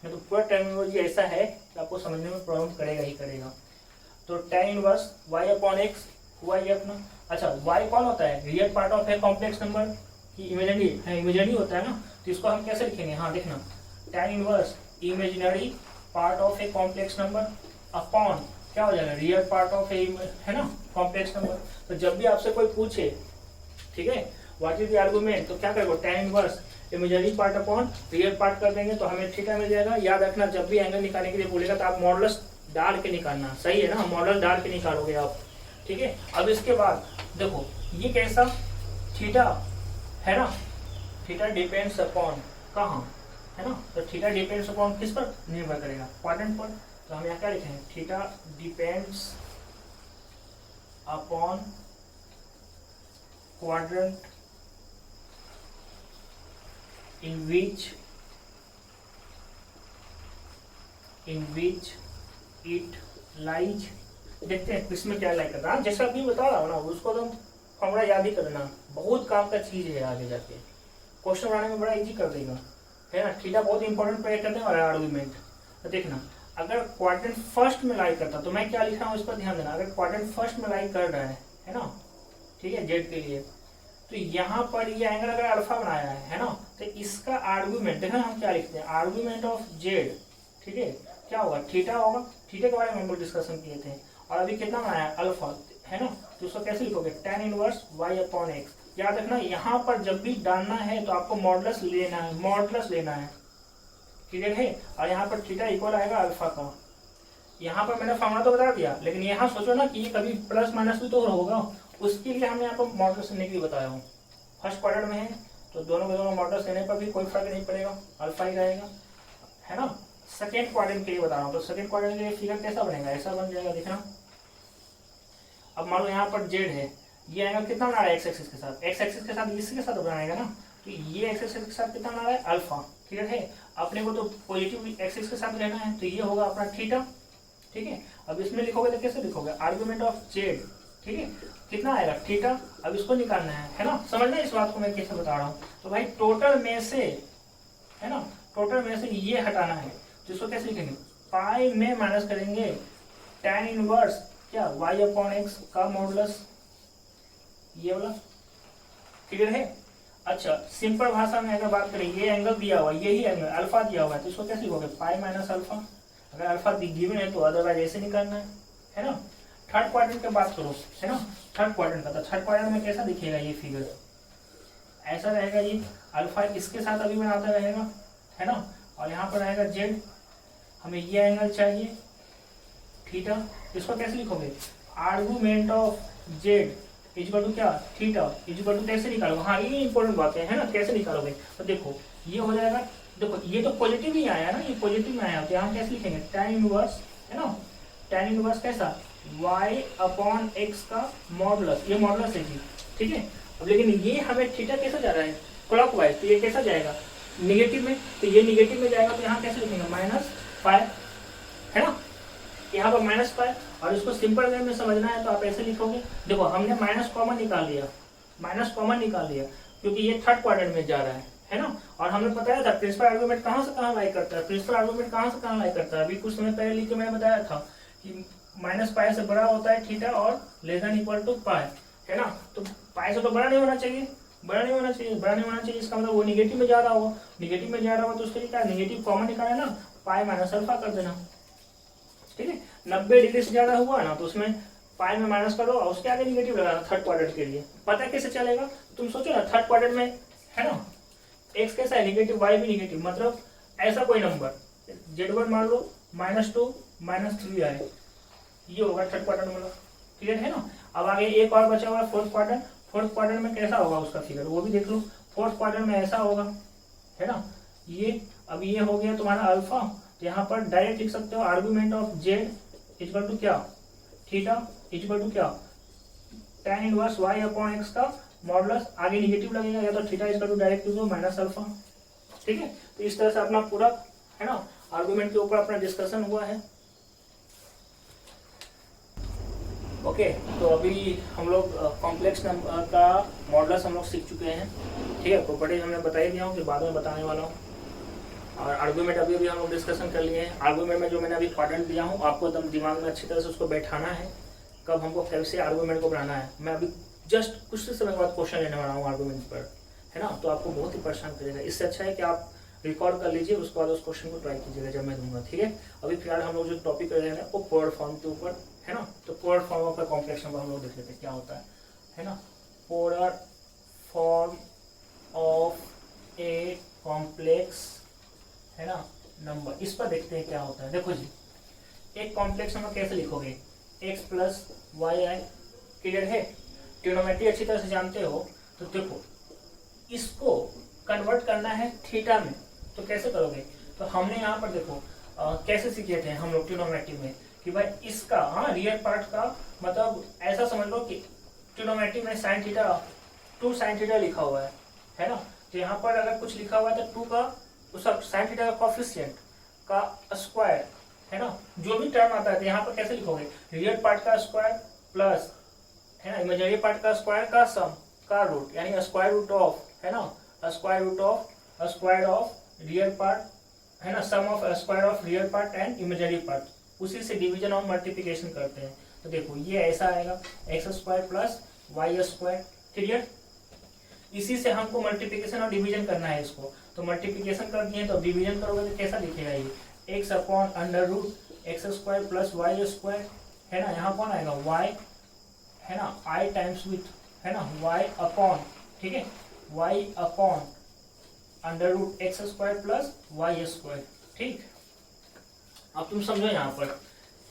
नहीं तो पूरा टर्मिनोलॉजी ऐसा है कि आपको समझने में प्रॉब्लम करेगा ही करेगा। तो tan इनवर्स y/x हुआ ये अपना। अच्छा y कौन होता है, real part of a complex number की इमेजिनरी है, इमेजिनरी होता है ना, तो इसको हम कैसे लिखेंगे, हाँ देखना tan inverse imaginary part of a complex number upon क्या हो जाएगा, रियल पार्ट ऑफ ए, है ना, कॉम्प्लेक्स नंबर। तो जब भी आपसे कोई पूछे, ठीक है, व्हाट इज द आर्गुमेंट, तो क्या करेंगे, tan inverse imaginary part upon real part कर देंगे तो हमें थीटा मिल जाएगा। याद रखना जब भी एंगल निकालने के लिए बोलेगा तो आप मॉडुलस डाल के निकालना, सही है ना, मॉडल डाल के निकालोगे आप, ठीक है। अब इसके बाद देखो ये कैसा थीटा है ना, थीटा डिपेंड्स अपॉन कहाँ, है ना, तो थीटा डिपेंड्स अपॉन किस पर निर्भर करेगा, क्वाड्रेंट पर। तो हम यहाँ क्या लिखेंगे, theta depends upon quadrant in which it lies। देखते हैं इसमें क्या लाई करना, जैसा अभी बता रहा हूँ ना उसको तो फॉर्मूला याद ही करना, बहुत काम का चीज है, आगे जाके क्वेश्चन बनाने में बड़ा इजी कर देगा, है ना। थीटा बहुत इंपॉर्टेंट प्ले करने वाला है आर्गुमेंट। तो देखना अगर क्वाड्रेंट फर्स्ट में लाई करता तो मैं क्या लिख रहा हूँ इस पर ध्यान देना, अगर क्वाड्रेंट फर्स्ट में लाई कर रहा है ना, ठीक है, जेड के लिए, तो यहाँ पर ये एंगल अगर अल्फा बनाया है ना, तो इसका आर्गुमेंट देखना हम क्या लिखते हैं, आर्गुमेंट ऑफ जेड, ठीक है, क्या होगा, थीटा होगा। थीटा के बारे में हम लोग डिस्कशन किए थे, और अभी कितना बनाया है, अल्फा, है ना, तो उसको कैसे लिखोगे, tan inverse y upon x. याद रखना यहाँ पर जब भी डालना है तो आपको मॉडुलस लेना है, मॉडुलस लेना है, क्लियर है। और यहाँ पर थीटा इक्वल आएगा अल्फा का। यहाँ पर मैंने फॉर्मूला तो बता दिया, लेकिन यहाँ सोचो ना कि ये कभी प्लस माइनस भी तो होगा, उसके लिए हमने यहाँ पर मॉडुलस लेने के लिए बताया हूँ। फर्स्ट क्वाड्रेंट में है तो दोनों के दोनों मॉडुलस लेने पर भी कोई फर्क नहीं पड़ेगा, अल्फा ही रहेगा, है ना। सेकेंड क्वाड्रेंट के लिए बता रहा हूँ, तो सेकेंड क्वाड्रेंट के लिए फिगर कैसा बनेगा, ऐसा बन जाएगा, देखना। अब मान लो यहाँ पर जेड है, ये एंगल कितना बना रहा है, एक्स एक्सिस के साथ, एक्स एक्सिस के साथ इसके साथ बनाएगा ना, तो ये एक्स एक्सिस के साथ कितना बना रहा है, अल्फा, क्लियर है। अपने को तो पॉजिटिव एक्सिस के साथ लेना है, तो ये होगा अपना थीटा, ठीक है। अब इसमें लिखोगे तो कैसे लिखोगे, आर्गुमेंट ऑफ जेड, ठीक है, कितना आएगा, थीटा। अब इसको निकालना है ना, समझना इस बात को मैं कैसे बता रहा हूँ। तो भाई टोटल में से, है ना, टोटल में से ये हटाना है, तो इसको कैसे लिखेंगे, पाई में माइनस करेंगे tan इनवर्स क्या y अपॉन एक्स का मॉडुलस, ये वाला, क्लियर है। अच्छा सिंपल भाषा में अगर बात करें, ये एंगल दिया हुआ, यही एंगल अल्फा दिया हुआ है, तो इसको कैसे लिखोगे, पाई माइनस अल्फा। अगर अल्फा गिवन है तो अदरवाइज ऐसे निकालना है ना। थर्ड क्वाड्रेंट की बात करो, है ना, थर्ड क्वाड्रेंट का, तो थर्ड क्वाड्रेंट में कैसा दिखेगा ये फिगर, ऐसा रहेगा, ये अल्फा इसके साथ अभी बनाता रहेगा, है ना, और यहाँ पर रहेगा जेड, हमें ये एंगल चाहिए थीटा। इसको कैसे लिखोगे, argument of z equal to क्या, थीटा इक्वल टू कैसे निकालोगे, हाँ ये इंपॉर्टेंट बात है ना, कैसे निकालोगे। तो देखो ये हो जाएगा, देखो ये तो पॉजिटिव ही आया ना, ये पॉजिटिव में आया, तो यहाँ कैसे लिखेंगे, tan इनवर्स, है ना, tan इनवर्स कैसा, y अपॉन एक्स का मॉडुलस, ये मॉडुलस है जी, ठीक है। अब लेकिन ये हमें थीटा कैसा जा रहा है, क्लॉकवाइज, तो ये कैसा जाएगा, निगेटिव में, तो ये निगेटिव में जाएगा, तो यहाँ कैसे लिखेंगे, माइनस पाई, है ना, यहाँ पर माइनस पाई। और इसको सिंपल वे में समझना है तो आप ऐसे लिखोगे, देखो हमने माइनस कॉमन निकाल लिया, माइनस कॉमन निकाल लिया, क्योंकि ये थर्ड क्वाड्रेंट में जा रहा है ना। और हमें बताया था प्रिंसिपल आर्गुमेंट कहाँ से कहाँ लाई करता है, प्रिंसिपल आर्गुमेंट कहाँ से कहाँ लाई करता है, अभी कुछ समय पहले लिख के मैंने बताया था कि माइनस पाई से बड़ा होता है थीटा और लेस देन इक्वल टू पाई, है ना। तो पाई से तो बड़ा नहीं होना चाहिए, बड़ा नहीं होना चाहिए, बड़ा नहीं होना चाहिए, इसका मतलब वो निगेटिव में जा रहा होगा, निगेटिव में जा रहा होगा तो उसके लिए क्या, निगेटिव कॉमन निकाले ना, पाई माइनस अल्फा कर देना, ठीक है। 90 डिग्री से ज्यादा हुआ ना तो उसमें पाई में माइनस करो और उसके आगे निगेटिव लगाना थर्ड क्वाड्रेंट के लिए। पता कैसे चलेगा, तुम सोचो ना, थर्ड क्वाड्रेंट में है ना, एक्स कैसा है निगेटिव, वाई भी निगेटिव, मतलब ऐसा कोई नंबर z1 मान लो -2 -3 आए, ये होगा थर्ड क्वाड्रेंट वाला, क्लियर है ना। अब आगे एक और बचा हुआ है फोर्थ क्वाड्रेंट, फोर्थ क्वाड्रेंट में कैसा होगा उसका फिगर वो भी देख लो। फोर्थ क्वाड्रेंट में ऐसा होगा, है ना, ये अब ये हो गया तुम्हारा अल्फा, तो यहाँ पर डायरेक्ट लिख सकते हो argument of z equal to क्या, थीटा इक्वल टू क्या, tan inverse y upon x का मॉडुलस, आगे निगेटिव लगेगा या तो theta equal to direct minus alpha, ठीक है। तो इस तरह से अपना पूरा, है ना, आर्गुमेंट के ऊपर अपना डिस्कशन हुआ है। ओके तो अभी हम लोग कॉम्प्लेक्स नंबर का मॉडुलस हम लोग सीख चुके हैं, ठीक है। प्रॉपर्टीज हमने बता ही दिया हूँ कि बाद में बताने वाला हूँ, और आर्गुमेंट अभी हम लोग डिस्कशन कर लिए हैं। आर्गुमेंट में जो मैंने अभी क्वाड्रेंट दिया हूँ आपको एकदम दिमाग में अच्छी तरह से उसको बैठाना है, कब हमको कैसे आर्गूमेंट को बनाना है। मैं अभी जस्ट कुछ समय बाद क्वेश्चन लेने वाला हूँ आर्गूमेंट पर, है ना, तो आपको बहुत ही परेशान करेगा। इससे अच्छा है कि आप रिकॉर्ड कर लीजिए, उसके बाद उस क्वेश्चन को ट्राई कीजिएगा जब मैं दूंगा, ठीक है। अभी फिलहाल हम लोग जो टॉपिक कर रहे हैं वो पोलर फॉर्म के ऊपर, है ना। तो पोलर फॉर्म का कॉम्प्लेक्स नंबर हम लोग देख लेते हैं क्या होता है ना। Polar form of a complex, है ना, नंबर, इस पर देखते हैं क्या होता है। देखो जी, एक कॉम्प्लेक्स नंबर कैसे लिखोगे, x प्लस वाई आई, क्लियर है। ट्रिग्नोमेट्री अच्छी तरह से जानते हो, तो देखो इसको कन्वर्ट करना है थीटा में, तो कैसे करोगे। तो हमने यहाँ पर देखो कैसे सीखे थे हम लोग ट्रिग्नोमेट्री में कि भाई इसका, हाँ, रियल पार्ट का मतलब ऐसा समझ लो कि ट्रिग्नोमेट्री में साइन थीटा 2 साइन थीटा लिखा हुआ है ना। तो यहाँ पर अगर कुछ लिखा हुआ है तो 2 का उसका साइन थीटा का कोएफिशिएंट का स्क्वायर, है ना, जो भी टर्म आता है तो यहाँ पर कैसे लिखोगे, रियल पार्ट का स्क्वायर प्लस, है ना, इमेजिनरी पार्ट का स्क्वायर का सम का रूट, यानी स्क्वायर रूट ऑफ, है ना, square root of square of real part, है ना, sum of square of real part and imaginary part, उसी से डिवीजन और मल्टीप्लिकेशन करते हैं। तो देखो ये ऐसा आएगा x square plus y square, clear. इसी से हमको मल्टीप्लिकेशन और डिवीजन करना है इसको, तो मल्टीप्लिकेशन कर दिए तो डिवीजन करोगे तो कैसा लिखेगा ये, x upon under root x square plus y square, है ना, यहाँ कौन आएगा वाई, है ना, आई टाइम्स विथ, है ना, वाई अपॉन, ठीक है, y upon under root x square plus y square, ठीक। अब तुम समझो यहाँ पर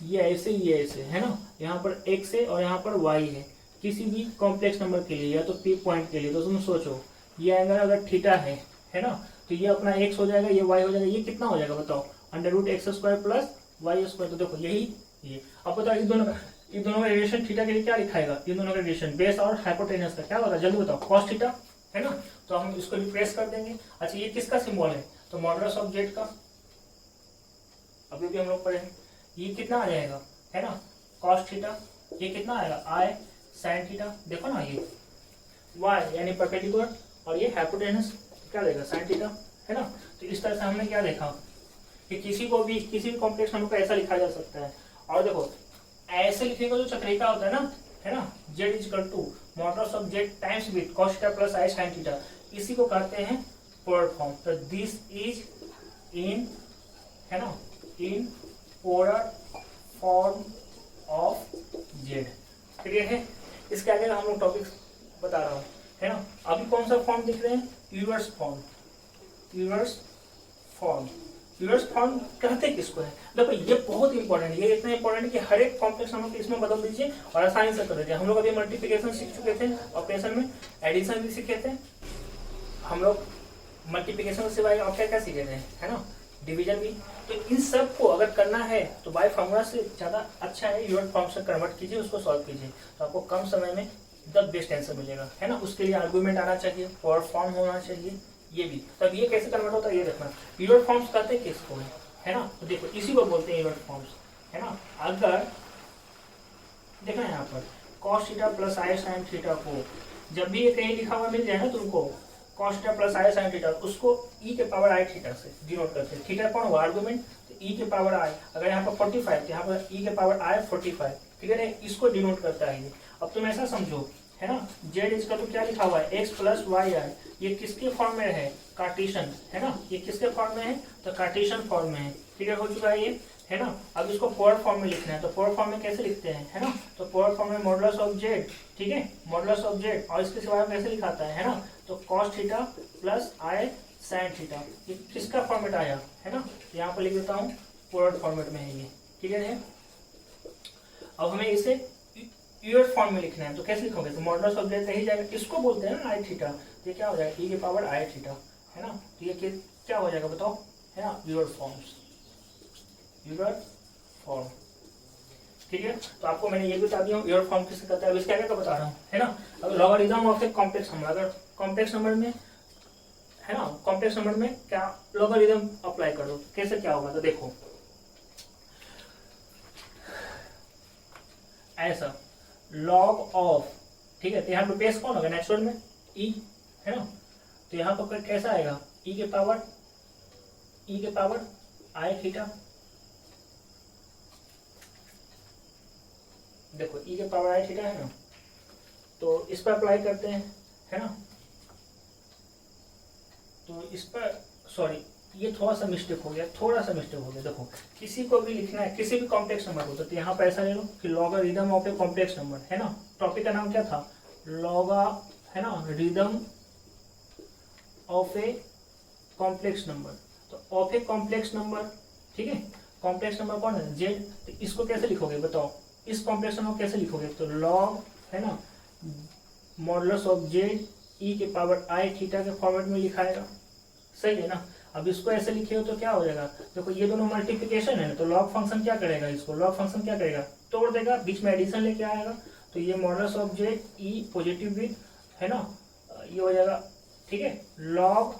ये ऐसे, है ना, यहाँ पर x है और यहाँ पर y है, किसी भी कॉम्प्लेक्स नंबर के लिए या तो p पॉइंट के लिए, तो तुम सोचो ये एंगल अगर थीटा है ना, तो ये अपना x हो जाएगा, ये y हो जाएगा, ये कितना हो जाएगा बताओ, under root x square plus y square. तो देखो यही ये, अब बताओ इन दोनों का रिलेशन थीटा के लिए क्या लिखाएगा, इन दोनों का रिलेशन बेस और हाइपोटेनस का क्या होगा, जल्दी बताओ, कॉस थीटा, है ना। तो हम इसको रिप्लेस कर देंगे। अच्छा ये किसका सिंबल है, तो मॉडुलस ऑफ जेड का, अभी भी हम लोग पढ़े, ये कितना आ जाएगा, है ना, कॉस थीटा, ये कितना आएगा आई साइन थीटा, देखो ना ये y यानी परपेंडिकुलर और ये हाइपोटेनस क्या देगा साइन थीटा, है ना। तो इस तरह से हमने क्या देखा कि किसी भी कॉम्प्लेक्स नंबर को ऐसा लिखा जा सकता है। और देखो ऐसे लिखने का जो तरीका होता है ना, z equal to modulus of z times with cos theta plus i sin theta, इसी को कहते हैं पोलर फॉर्म। तो दिस इज इन, है ना, in polar form of z, clear है। इसके आगे हम लोग टॉपिक बता रहा हूँ, है ना। अभी कौन सा फॉर्म दिख रहे हैं, universe form, universe form, universe form कहते किसको है। देखो ये बहुत इंपॉर्टेंट है, ये इतना इंपॉर्टेंट है कि हर एक कॉम्प्लेक्स नंबर को इसमें बदल दीजिए और आसानी से कर दीजिए। हम लोग अभी मल्टीप्लिकेशन सीख चुके थे, ऑपरेशन में एडिशन भी सीखे थे हम लोग, मल्टीप्लिकेशन सिवाय और क्या क्या सीखे थे, है ना, डिवीजन भी। तो इन सब को अगर करना है तो बाय फॉर्मूला से ज़्यादा अच्छा है यूनिट फॉर्म से कन्वर्ट कीजिए, उसको सॉल्व कीजिए, तो आपको कम समय में द बेस्ट आंसर मिलेगा, है ना। उसके लिए आर्गुमेंट आना चाहिए, पावर फॉर्म होना चाहिए, ये भी। तब ये कैसे कन्वर्ट होता है ये देखना। यूनिट फॉर्म्स कहते हैं किसको है ना, तो देखो इसी को बोलते हैं यूनिट फॉर्म्स, है ना। अगर देखना यहाँ पर cos थीटा प्लस आई साइन थीटा को जब भी ये कहीं लिखा हुआ मिल जाए ना तुमको, cos थीटा प्लस आई साइन थीटा, उसको e के पावर आई थीटा से डिनोट करते हैं। थीटा कौन हुआ आर्गुमेंट, तो e के पावर आई, अगर यहाँ पर 45 तो यहाँ पर e के पावर आई 45, क्लियर है, इसको डिनोट करता है ये। अब तुम ऐसा समझो, है ना, z इसका तो क्या लिखा हुआ है x प्लस वाई आई, ये किसके फॉर्म में है, कार्टेशियन, है ना, ये किसके फॉर्म में है, तो कार्टेशियन फॉर्म में है, क्लियर हो चुका है ये, है ना। अब इसको पोलर फॉर्म में लिखना है, तो पोलर फॉर्म में कैसे लिखते हैं, है ना, तो पोलर फॉर्म में मॉडुलस ऑफ जेड, ठीक है, मॉडुलस ऑफ जेड, और इसके सिवाय कैसे लिखाता है ना, तो cos थीटा प्लस आई साइन थीटा, ये किसका फॉर्मेट आया, है ना, यहाँ पर लिख देता हूँ पोलर फॉर्मेट में है ये, क्लियर है। अब हमें इसे यूनिट फॉर्म में लिखना है, तो कैसे लिखोगे, तो मॉडुलस ऑफ जेड रही जाएगा, इसको बोलते हैं ना आई थीटा, ये क्या हो जाएगा e के पावर आई थीटा, है ना। तो ये क्या हो जाएगा बताओ, है ना, यूनिट फॉर्म्स, यूनिट फॉर्म, ठीक है। तो आपको मैंने ये भी बता दिया यूनिट फॉर्म किससे कहता है। अब इसके आगे का बता रहा हूँ, है ना। अब logarithm of a complex number, अगर कॉम्प्लेक्स नंबर में, है ना, कॉम्प्लेक्स नंबर में क्या लॉगरिथम अप्लाई कर दो, कैसे क्या होगा, तो देखो ऐसा लॉग ऑफ, ठीक है, तो यहाँ पे बेस कौन होगा, नेचुरल में e, है ना, तो यहाँ पर कैसा आएगा e के पावर आई थीटा देखो ई के पावर आई थीटा है ना, तो इस पर अप्लाई करते हैं, है ना। तो इस पर सॉरी ये थोड़ा सा मिस्टेक हो गया, देखो किसी को भी लिखना है, किसी भी कॉम्प्लेक्स नंबर को, तो यहाँ पर ऐसा ले लो कि logarithm of a complex number, है ना। टॉपिक का नाम क्या था, लॉगा, है ना, rhythm of a complex number. तो ऑफ ए कॉम्प्लेक्स नंबर, ठीक है, कॉम्प्लेक्स नंबर कौन है, जेड। तो इसको कैसे लिखोगे बताओ, इस कॉम्प्लेक्स नंबर कैसे लिखोगे, तो लॉग, है ना, मॉडुलस ऑफ जेड ई के पावर आई थीटा के फॉर्मेट में लिखाएगा, सही है ना। अब इसको ऐसे लिखे हो तो क्या हो जाएगा, देखो ये दोनों मल्टीप्लिकेशन है, तो लॉग फंक्शन क्या करेगा, इसको लॉग फंक्शन क्या करेगा, तोड़ देगा, बीच में एडिशन लेके आएगा। तो ये modulus of Z E positive with, है ना, ये हो जाएगा, ठीक है। लॉग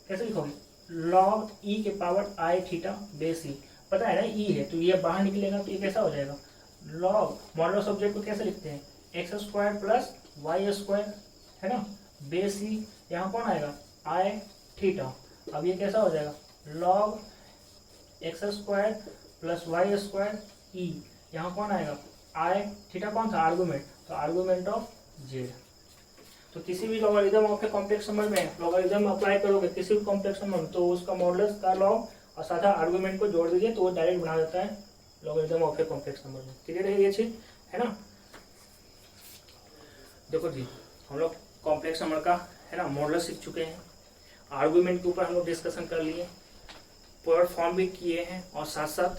कैसे लिखोगे, लॉग ई के पावर आई थीटा बेस ई, पता है ना ई है, तो ये बाहर निकलेगा, तो ये कैसा हो जाएगा, लॉग मॉडुलस ऑफ जेड को कैसे लिखते हैं, x square plus y square, है ना, बेस ई, यहाँ कौन आएगा, आई थीटा। अब ये कैसा हो जाएगा, log x square plus y square e, यहाँ कौन आएगा, आई थीटा कौन था, आर्गुमेंट, तो आर्गुमेंट ऑफ जेड। तो किसी भी logarithm of a complex number में लॉगरिदम अप्लाई करोगे किसी भी कॉम्प्लेक्स नंबर में, तो उसका मॉडुलस का लॉग और साथ आर्गुमेंट को जोड़ दीजिए, तो वो डायरेक्ट बना देता है logarithm of a complex number में। क्लियर है ये चीज, है ना। देखो जी, हम लोग कॉम्प्लेक्स नंबर का, है ना, मॉडुलस सीख चुके हैं, आर्गुमेंट के ऊपर हम लोग डिस्कशन कर लिए, प्योर फॉर्म भी किए हैं, और साथ साथ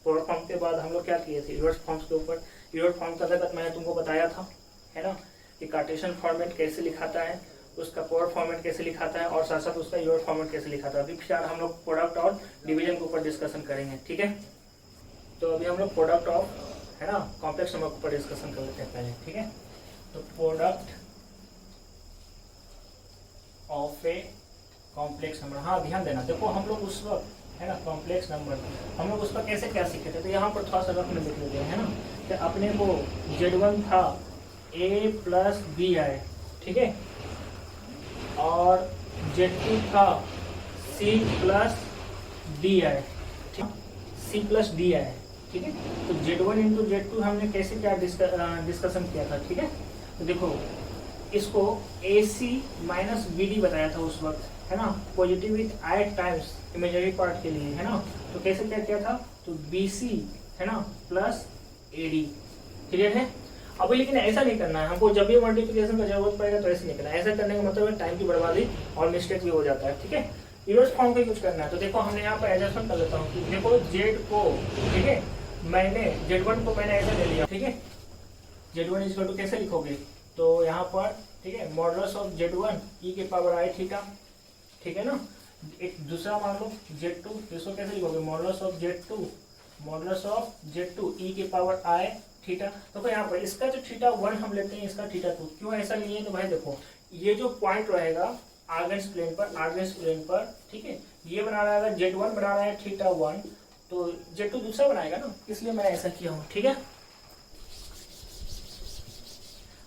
प्योर फॉर्म के बाद हम लोग क्या किए थे, रिवर्स फॉर्म्स के ऊपर। रिवर्स फॉर्म का अंतर्गत मैंने तुमको बताया था, है ना, कि कार्टेशियन फॉर्मेट कैसे लिखाता है, उसका प्योर फॉर्मेट कैसे लिखाता है, और साथ साथ उसका रिवर्स फॉर्मेट कैसे लिखाता है। अभी फिलहाल हम लोग प्रोडक्ट और डिवीजन के ऊपर डिस्कशन करेंगे, ठीक है। तो अभी हम लोग प्रोडक्ट ऑफ, है ना, कॉम्प्लेक्स नंबर के ऊपर डिस्कशन कर लेते हैं पहले, ठीक है। तो product of a complex number, हाँ ध्यान देना, देखो हम लोग उस वक्त, है ना, कॉम्प्लेक्स नंबर हम लोग उस पर कैसे क्या सीखे थे, तो यहाँ पर थोड़ा सा रफ में लिख लेते हैं, है ना, कि अपने को Z1 था a प्लस बी आई, ठीक है, और Z2 था c plus d i, c plus d i, ठीक है। तो Z1 इंटू Z2 हमने कैसे क्या डिस्कशन किया था, ठीक है। तो देखो इसको AC माइनस BD बताया था उस वक्त, है ना, positive with i times imaginary part के लिए, है ना। तो कैसे क्या किया था, तो BC, है ना, प्लस AD, क्लियर है। अभी लेकिन ऐसा नहीं करना है हमको, जब भी मल्टीप्लिकेशन का जरूरत पड़ेगा तो ऐसे नहीं करना है, ऐसा करने का मतलब है टाइम की बर्बादी और मिस्टेक भी हो जाता है, ठीक है। रिवर्स फॉर्म का यूज करना है। तो देखो हमने यहाँ पर एडजस्टमेंट कर लेता हूँ कि देखो जेड को, ठीक है, मैंने Z1 को मैंने ऐसे ले लिया, ठीक है। Z1 इक्वल टू कैसे लिखोगे, तो यहाँ पर, ठीक है, मॉडुलस ऑफ Z1 ई के पावर आई थीटा, ठीक है ना। एक दूसरा मान लो Z2, इसको कैसे लिखोगे, मॉडुलस ऑफ Z2 ई के पावर आई थीटा। तो यहाँ पर इसका जो θ1 हम लेते हैं, इसका θ2 क्यों ऐसा लिए, तो भाई देखो ये जो पॉइंट रहेगा आर्गेंस प्लेन पर, ठीक है, ये बना रहा है Z1 बना रहा है θ1, तो Z2 दूसरा बनाएगा ना, इसलिए मैं ऐसा किया हूँ, ठीक है।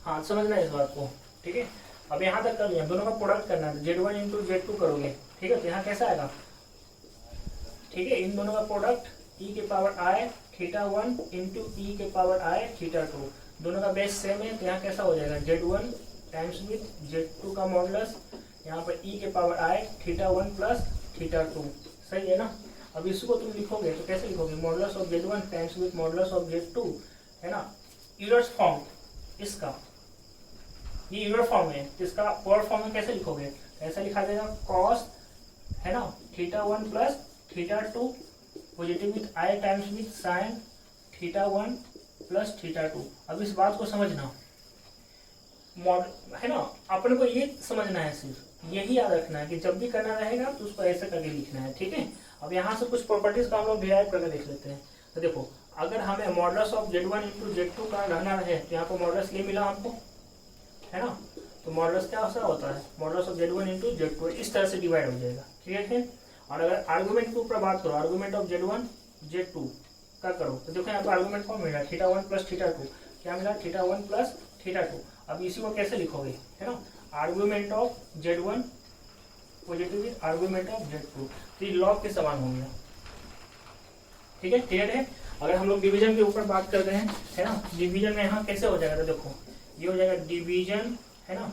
हाँ समझना इस बात को, ठीक है। अब यहाँ तक कर लिया, दोनों का प्रोडक्ट करना है, Z1 इंटू Z2 करोगे, ठीक है। तो यहाँ कैसा आएगा, ठीक है, इन दोनों का प्रोडक्ट ई के पावर आई θ1 इंटू ई के पावर आई θ2, दोनों का बेस सेम है, तो यहाँ कैसा हो जाएगा, Z1 टाइम्स विथ Z2 का मॉडुलस, यहाँ पर ई के पावर आई θ1 प्लस θ2, सही है ना। अब इसको तुम लिखोगे तो कैसे लिखोगे, modulus of Z1 times with modulus of Z2, है ना। रिवर्स फॉर्म इसका, ये रिवर्स फॉर्म है, इसका पावर फॉर्म में कैसे लिखोगे, ऐसा लिखा जाएगा कॉस, है ना, θ1 plus θ2 positive with i times with sine θ1 plus θ2। अब इस बात को समझना, है ना, अपन को ये समझना है, सिर्फ यही याद रखना है कि जब भी करना रहेगा तो उसको ऐसे करके लिखना है, ठीक है। अब यहाँ से कुछ प्रॉपर्टीज का हम लोग डिराइव करके देख लेते हैं। तो देखो अगर हमें modulus of Z1 into Z2 का रहना रहे, तो यहाँ पर मॉडुलस ये मिला हमको, है ना। तो मॉडुलस क्या होता है, modulus of Z1 into Z2 इस तरह से डिवाइड हो जाएगा, ठीक है। और अगर आर्गुमेंट के ऊपर बात करो, आर्गुमेंट ऑफ Z1 Z2 का करो, तो देखो यहाँ पर आर्गुमेंट कौन मिला, θ1 प्लस θ2, क्या मिला, θ1 प्लस θ2। अब इसी को कैसे लिखोगे, है ना, argument of Z1 positive with argument of Z2, तो ये लॉग के समान हो गया, ठीक है, क्लियर है। अगर हम लोग डिवीजन के ऊपर बात कर रहे हैं, है ना, डिवीजन में यहाँ कैसे हो जाएगा, तो देखो ये हो जाएगा डिवीजन, है ना,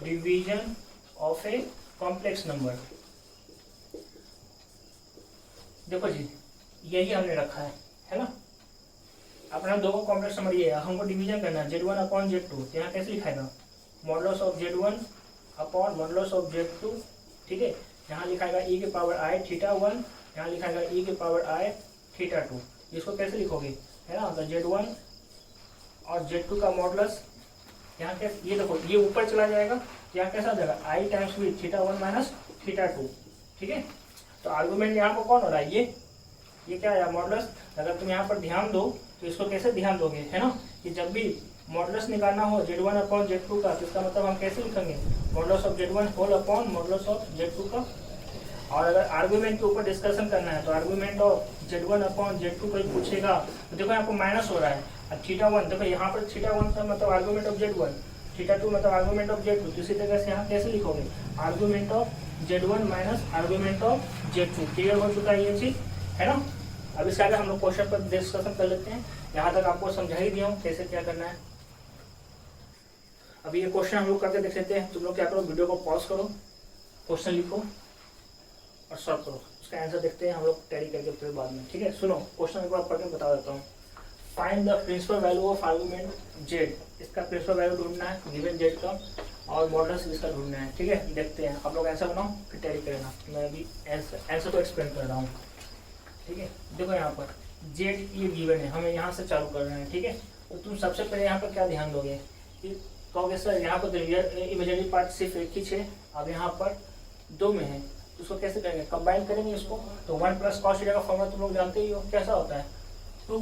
division of a complex number. देखो जी यही हमने रखा है ना, अपना दो कॉम्प्लेक्स नंबर ये है, हमको डिवीजन करना है Z1 अपॉन Z2, तो यहाँ कैसे लिखाएगा, modulus of Z1 upon modulus of Z2, ठीक है। यहाँ लिखाएगा e के पावर i θ1, यहाँ लिखाएगा e के पावर i θ2। इसको कैसे लिखोगे, है ना, तो Z1 और Z2 का मॉडुलस यहाँ कैसे, ये देखो ये ऊपर चला जाएगा, यहाँ कैसा हो जाएगा i टाइम्स with θ1 माइनस θ2, ठीक है। तो आर्गुमेंट यहाँ पर कौन हो रहा है, ये क्या है, मॉडुलस। अगर तुम यहाँ पर ध्यान दो तो इसको कैसे ध्यान दोगे, है ना, कि जब भी मॉडुलस निकालना हो Z1 अपॉन Z2 का, तो इसका मतलब हम कैसे लिखेंगे, modulus of Z1 whole upon modulus of Z2 का। और अगर आर्गुमेंट के ऊपर डिस्कशन करना है तो argument of Z1 upon Z2 कोई पूछेगा तो देखो यहाँ पर माइनस हो रहा है, अब θ1 देखो यहाँ पर θ1 का मतलब आर्गुमेंट ऑफ Z1, θ2 मतलब आर्गुमेंट ऑफ Z2, इसी तरह से यहाँ कैसे लिखोगे, argument of Z1 minus argument of Z2। Clear हो चुका है ये चीज, है ना। अब इसके आगे हम लोग क्वेश्चन पर डिस्कशन कर लेते हैं। यहाँ तक आपको समझा ही दिया हूँ कैसे क्या करना है। अभी ये क्वेश्चन हम लोग करके देख लेते हैं। तुम लोग क्या करो, वीडियो को पॉज करो, क्वेश्चन लिखो और सॉल्व करो, उसका आंसर देखते हैं हम लोग टैली करके फिर बाद में, ठीक है। सुनो क्वेश्चन एक बार पढ़ के बता देता हूँ। Find the principal value of argument Z, इसका प्रिंसिपल वैल्यू ढूंढना है गिवन Z का, और मॉडुलस इसका ढूंढना है, ठीक है। देखते हैं, आप लोग आंसर बनाओ फिर टैली करना, मैं अभी आंसर को एक्सप्लेन कर रहा हूँ, ठीक है। देखो यहाँ पर Z ये गिवन है, हमें यहाँ से चालू कर रहे हैं, ठीक है। तो तुम सबसे पहले यहाँ पर क्या ध्यान दोगे कि कहोगे सर यहाँ पर इमेजिनरी पार्ट सिर्फ एक ही है, अब यहाँ पर दो में है, तो उसको कैसे करेंगे, कंबाइन करेंगे इसको। तो 1 प्लस कॉस थीटा का फॉर्मूला तुम लोग जानते ही हो, कैसा होता है 2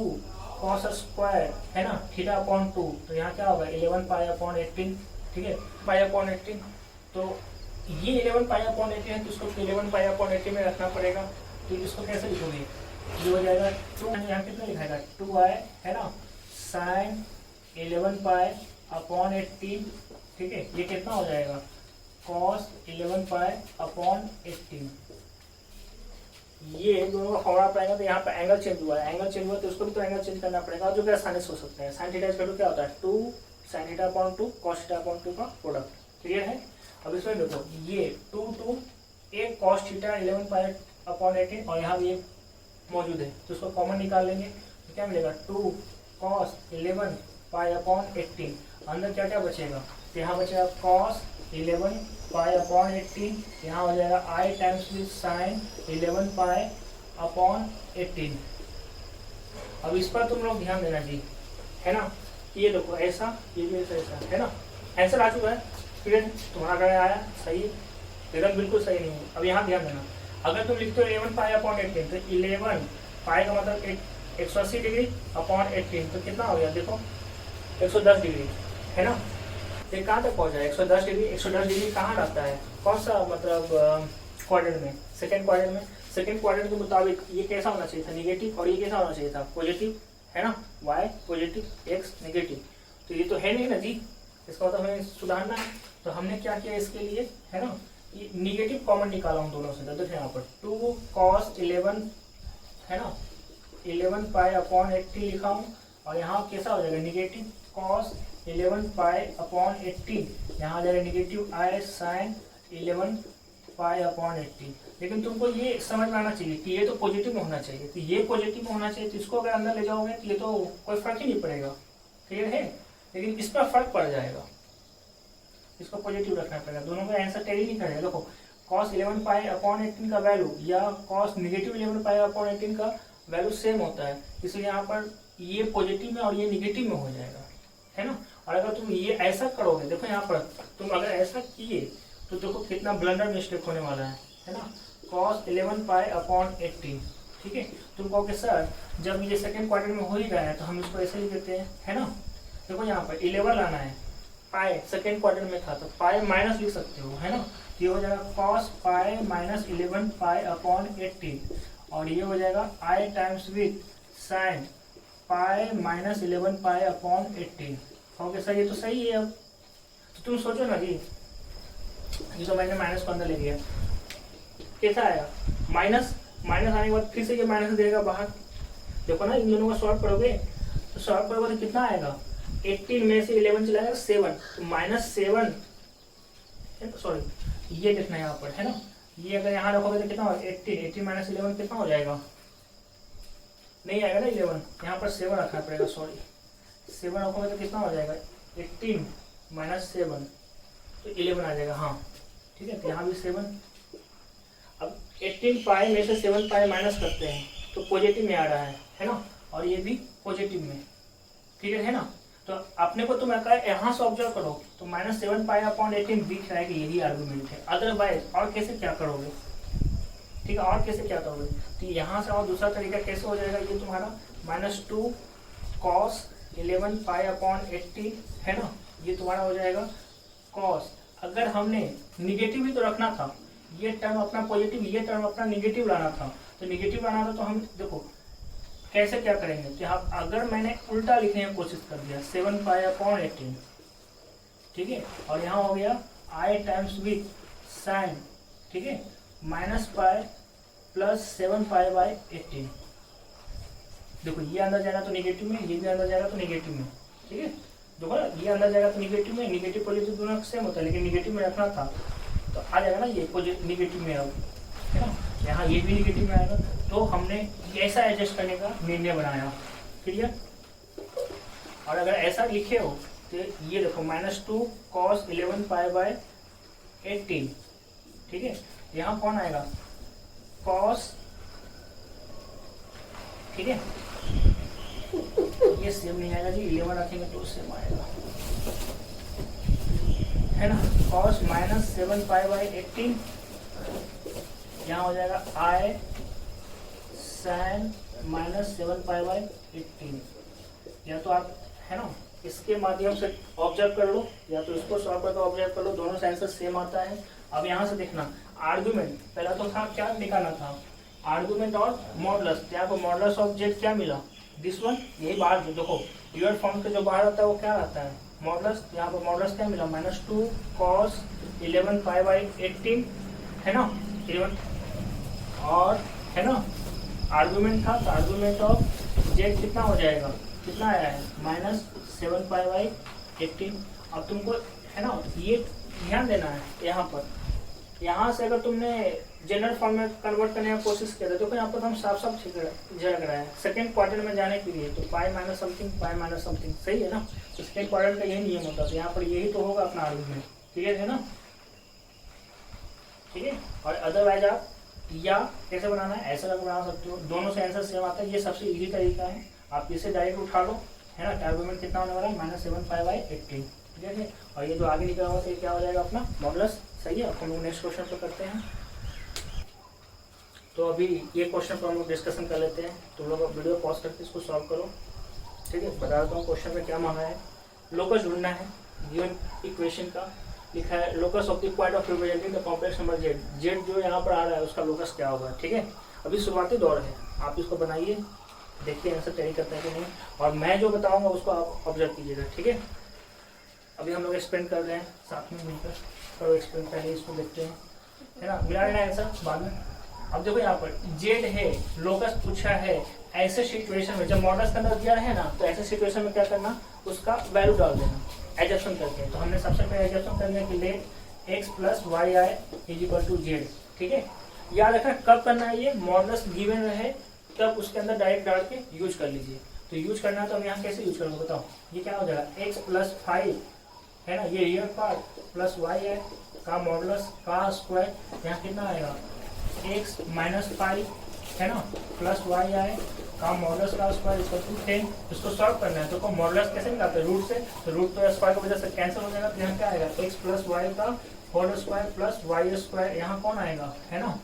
कॉस स्क्वायर, है ना, थीटा अपॉन 2, तो यहाँ क्या होगा 11 पाई अपॉन 18, ठीक है, पाई अपॉन 18। तो ये 11 पाई अपॉन 18 है, तो इसको 11 पाई अपॉन 18 में रखना पड़ेगा। तो इसको कैसे लिखोगे, ये हो जाएगा 2, यहाँ कितना लिखाएगा 2i, है ना, साइन 11 पाई अपॉन 18, ठीक है। ये कितना हो जाएगा कॉस 11 पाई अपॉन 18। ये दोनों का फॉर्मूला पड़ेगा, तो यहाँ पर एंगल चेंज हुआ है, एंगल चेंज हुआ तो उसको भी तो एंगल चेंज करना पड़ेगा, जो कि आसानी से हो सकता है। साइन थीटा इक्वल टू क्या होता है 2 sine theta upon 2 cos theta upon 2 का प्रोडक्ट, क्लियर है। अब इसमें देखो ये 2 एक कॉस थीटा 11 पाई अपॉन 18 और यहाँ भी एक मौजूद है, तो उसको कॉमन निकाल लेंगे तो क्या मिलेगा 2 कॉस 11 पाई अपॉन 18। अंदर क्या क्या बचेगा, तो यहाँ बचेगा कॉस 11 पाई अपॉन 18, यहाँ हो जाएगा i times with sine 11 pi upon 18। अब इस पर तुम लोग ध्यान देना जी, है ना। ये देखो ऐसा, ये भी ऐसा, है ना। आंसर आ चुका है, फिर तुम्हारा अगर आया सही, एकदम बिल्कुल सही नहीं है। अब यहाँ ध्यान देना, अगर तुम लिखते हो 11 पाई अपॉन 18, तो 11 पाई का मतलब 180 डिग्री अपॉन 18, तो कितना हो गया देखो 110 डिग्री, है ना। ये कहाँ तक पहुँचा है 110 डिग्री। 110 डिग्री कहाँ रहता है, कौन सा मतलब क्वाड्रेंट में, सेकंड क्वाड्रेंट में। सेकंड क्वाड्रेंट के मुताबिक ये कैसा होना चाहिए था निगेटिव, और ये कैसा होना चाहिए था पॉजिटिव, है ना, y पॉजिटिव x नेगेटिव। तो ये तो है नहीं ना जी, इसका मतलब हमें सुधारना है। तो हमने क्या किया इसके लिए, है ना, ये निगेटिव कॉमन निकाला हूँ दोनों से। तो देखो यहाँ पर 2 कॉस 11, है ना, 11 पाई अपॉन 18 लिखा हूँ, और यहाँ कैसा हो जाएगा निगेटिव कॉस 11 पाई अपॉन 18, यहाँ आ जाएगा negative i sine 11 pi upon 18। लेकिन तुमको ये समझ में आना चाहिए कि ये तो पॉजिटिव में होना चाहिए, तो ये पॉजिटिव में होना चाहिए, तो इसको अगर अंदर ले जाओगे तो ये तो कोई फर्क ही नहीं पड़ेगा, क्लियर है। लेकिन इस पर फर्क पड़ जाएगा, इसको पॉजिटिव रखना पड़ेगा, दोनों का आंसर टैली नहीं करेगा। देखो कॉस 11 पाई अपॉन 18 का वैल्यू या कॉस नेगेटिव 11 पाई अपॉन 18 का वैल्यू सेम होता है, इसलिए यहाँ पर ये पॉजिटिव में और ये निगेटिव में हो जाएगा, है ना। और अगर तुम ये ऐसा करोगे, देखो यहाँ पर तुम अगर ऐसा किए तो देखो कितना ब्लंडर मिस्टेक होने वाला है ना। कॉस 11 पाई अपॉन 18, ठीक है। तुम कहोगे सर जब ये सेकंड क्वार्टर में हो ही गया है तो हम इसको ऐसे ही देते हैं, है ना। देखो यहाँ पर 11 लाना है, पाई सेकंड क्वार्टर में था तो पाई माइनस लिख सकते हो, है ना। ये हो जाएगा cos pi minus 11 pi upon 18, और ये हो जाएगा i times with sine pi minus 11 pi upon 18। Okay sir ये तो सही है। अब तो तुम सोचो ना जी, ये तो मैंने माइनस को अंदर ले लिया, कैसा आएगा माइनस, माइनस आने के बाद फिर से ये माइनस देगा बाहर, देखो ना, इन दोनों का सॉल्व करोगे तो सॉल्व करोगे तो कितना आएगा, 18 में से 11 चला जाएगा 7, तो -7, सॉरी ये देखना है यहाँ पर, है ना, ये अगर यहाँ रखोगे तो कितना होगा, 18 - 11 कितना हो जाएगा, नहीं आएगा ना 11, यहाँ पर 7 रखना पड़ेगा, सॉरी 7 रखोगे तो कितना हो जाएगा, 18 - 7 तो 11 आ जाएगा। हाँ ठीक है, तो यहाँ भी 7। अब 18 पाई में से 7 पाई माइनस करते हैं तो पॉजिटिव में आ रहा है ना, और ये भी पॉजिटिव में, क्लियर है ना। तो अपने को तुम्हें कहा यहाँ से ऑब्जर्व करो तो -7 पाई अपॉन 18 दिख रहा है कि यही आर्गुमेंट है, अदरवाइज और कैसे क्या करोगे, ठीक है, और कैसे क्या करोगे, तो यहाँ से और दूसरा तरीका कैसे हो जाएगा, ये तुम्हारा -2 cos 11 पाई अपॉन 18 है ना, ये तुम्हारा हो जाएगा cos, अगर हमने निगेटिव ही तो रखना था, ये टर्म अपना पॉजिटिव, ये टर्म अपना निगेटिव लाना था, तो निगेटिव लाना था तो हम देखो कैसे क्या करेंगे, कि हम अगर मैंने उल्टा लिखने की कोशिश कर दिया 7 पाई अपॉन 18, ठीक है, और यहाँ हो गया i टाइम्स विथ साइन, ठीक है, -पाई प्लस 7 पाई बाई 18, देखो ये अंदर जाएगा तो निगेटिव में, ये भी अंदर जाएगा तो निगेटिव में, ठीक है, देखो ना ये अंदर जाएगा तो निगेटिव में, निगेटिव पॉजिटिव दोनों सेम होता है, लेकिन निगेटिव में रखना था तो आ जाएगा ना ये पॉजिटिव निगेटिव में, अब है ना, यहाँ ये भी निगेटिव में आएगा, तो हमने ऐसा एडजस्ट करने का निर्णय बनाया, क्लियर। और अगर ऐसा लिखे हो तो ये देखो -2 cos 11 पाई बाय 18, ठीक है, यहाँ कौन आएगा cos, ठीक है, ये सेम नहीं आएगा जी, 11 रखेंगे तो सेम आएगा, है ना, cos -7 पाई बाई 18, यहाँ हो जाएगा i sin -7 पाई बाई 18, या तो आप है ना इसके माध्यम से ऑब्जर्व कर लो, या तो इसको सॉल्व करके ऑब्जर्व कर लो, दोनों से आंसर सेम आता है। अब यहाँ से देखना आर्गुमेंट, पहला तो था क्या निकालना था, आर्गुमेंट और मॉडुलस, तो आपको मॉडुलस ऑफ जेड क्या मिला, दिस वन, यही बाहर जो देखो यूनिट फॉर्म के जो बाहर आता है वो क्या रहता है, मॉडुलस, यहाँ पर मॉडुलस क्या मिला, -2 cos 11 पाई बाई 18, है ना, 11, और है ना आर्गुमेंट था, तो आर्गुमेंट ऑफ जेड कितना हो जाएगा, कितना आया है -7 पाई बाई 18। अब तुमको है ना ये ध्यान देना है, यहाँ पर, यहाँ से अगर तुमने जनरल फॉर्म में कन्वर्ट करने की कोशिश किया था तो यहाँ पर हम साफ साफ झलक रहा है, सेकेंड क्वाड्रेंट में जाने के लिए तो पाई माइनस समथिंग, सही है ना, तो सेकेंड क्वाड्रेंट का यही नियम होता है, तो यहाँ पर यही तो होगा अपना आर्गुमेंट, क्लियर है ना, ठीक है। और अदरवाइज आप या कैसे बनाना है, ऐसा बना सकते हो, दोनों से आंसर सेम आता है, ये सबसे इजी तरीका है, आप इसे डायरेक्ट उठा लो, है ना, आर्गुमेंट कितना होने वाला है -7 पाई बाई 18, ठीक है, और ये जो आगे निकला हुआ है क्या हो जाएगा अपना मॉडुलस, सही है। हम लोग नेक्स्ट क्वेश्चन पे करते हैं, तो अभी ये क्वेश्चन पर हम लोग डिस्कशन कर लेते हैं, तो लोग वीडियो पॉज करके इसको सॉल्व करो, ठीक है। बता देता हूँ क्वेश्चन में क्या मांगा है, लोकस ढूंढना है, गिवन इक्वेशन का लिखा है locus of the point of representing the complex number Z, Z जो यहाँ पर आ रहा है उसका लोकस क्या होगा, ठीक है। अभी शुरुआती दौर है, आप इसको बनाइए, देखिए आंसर तैयारी करता है कि नहीं, और मैं जो बताऊंगा उसको आप ऑब्जर्व कीजिएगा, ठीक है। अभी हम लोग एक्सप्लेन कर रहे हैं साथ में मिलकर, करो एक्सप्लेन, पहले इसको देखते हैं, है ना, मिला लेना आंसर बाद में। अब देखो यहाँ पर जेड है, लोकस पूछा है, ऐसे सिचुएशन में जब मॉडल्स का अंदर दिया है ना, तो ऐसे सिचुएशन में क्या करना, उसका वैल्यू डाल देना एडजस्टमेंट करके, तो हमने सबसे पहले एडजस्टमेंट करने के लिए x + yi = z, ठीक है। याद रखना कब करना है, ये मॉडल्स गिवन रहे तब उसके अंदर डायरेक्ट डाल के यूज कर लीजिए, तो यूज करना है तो हम यहाँ कैसे यूज करेंगे बताओ, ये क्या हो जाएगा x + 5 है ना, ये रियल पार्ट प्लस y है का मॉडुलस का स्क्वायर, यहाँ कितना आएगा x - 5 है ना प्लस y आए का मॉडुलस का स्क्वायर = 10, इसको सॉल्व करना है, तो मॉडुलस कैसे निकालते हैं, रूट से, तो रूट तो स्क्वायर की वजह से कैंसिल हो जाएगा, तो यहाँ क्या आएगा x + y का whole square plus y square, यहाँ कौन आएगा, है ना,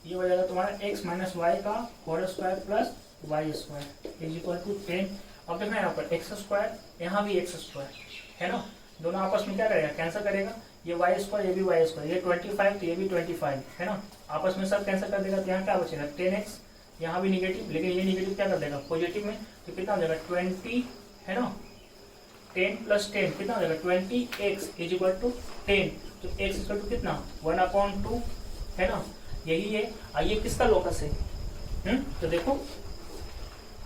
ये हो जाएगा तुम्हारा x - y का whole square plus y square = 10। अब देखना यहाँ पर x², यहाँ भी x², है ना, दोनों आपस में क्या करेगा कैंसिल करेगा, ये y², ये भी y², ये 25 तो ये भी 25, है ना, आपस में सब कैंसिल कर देगा, तो यहाँ क्या बचेगा 10x, यहाँ भी निगेटिव, लेकिन ये निगेटिव क्या कर देगा पॉजिटिव में, तो कितना हो जाएगा 20, है ना, 10 + 10 कितना हो जाएगा 20x = 10, तो x = कितना 1/2, है ना, यही है। ये किसका लोकस है, तो देखो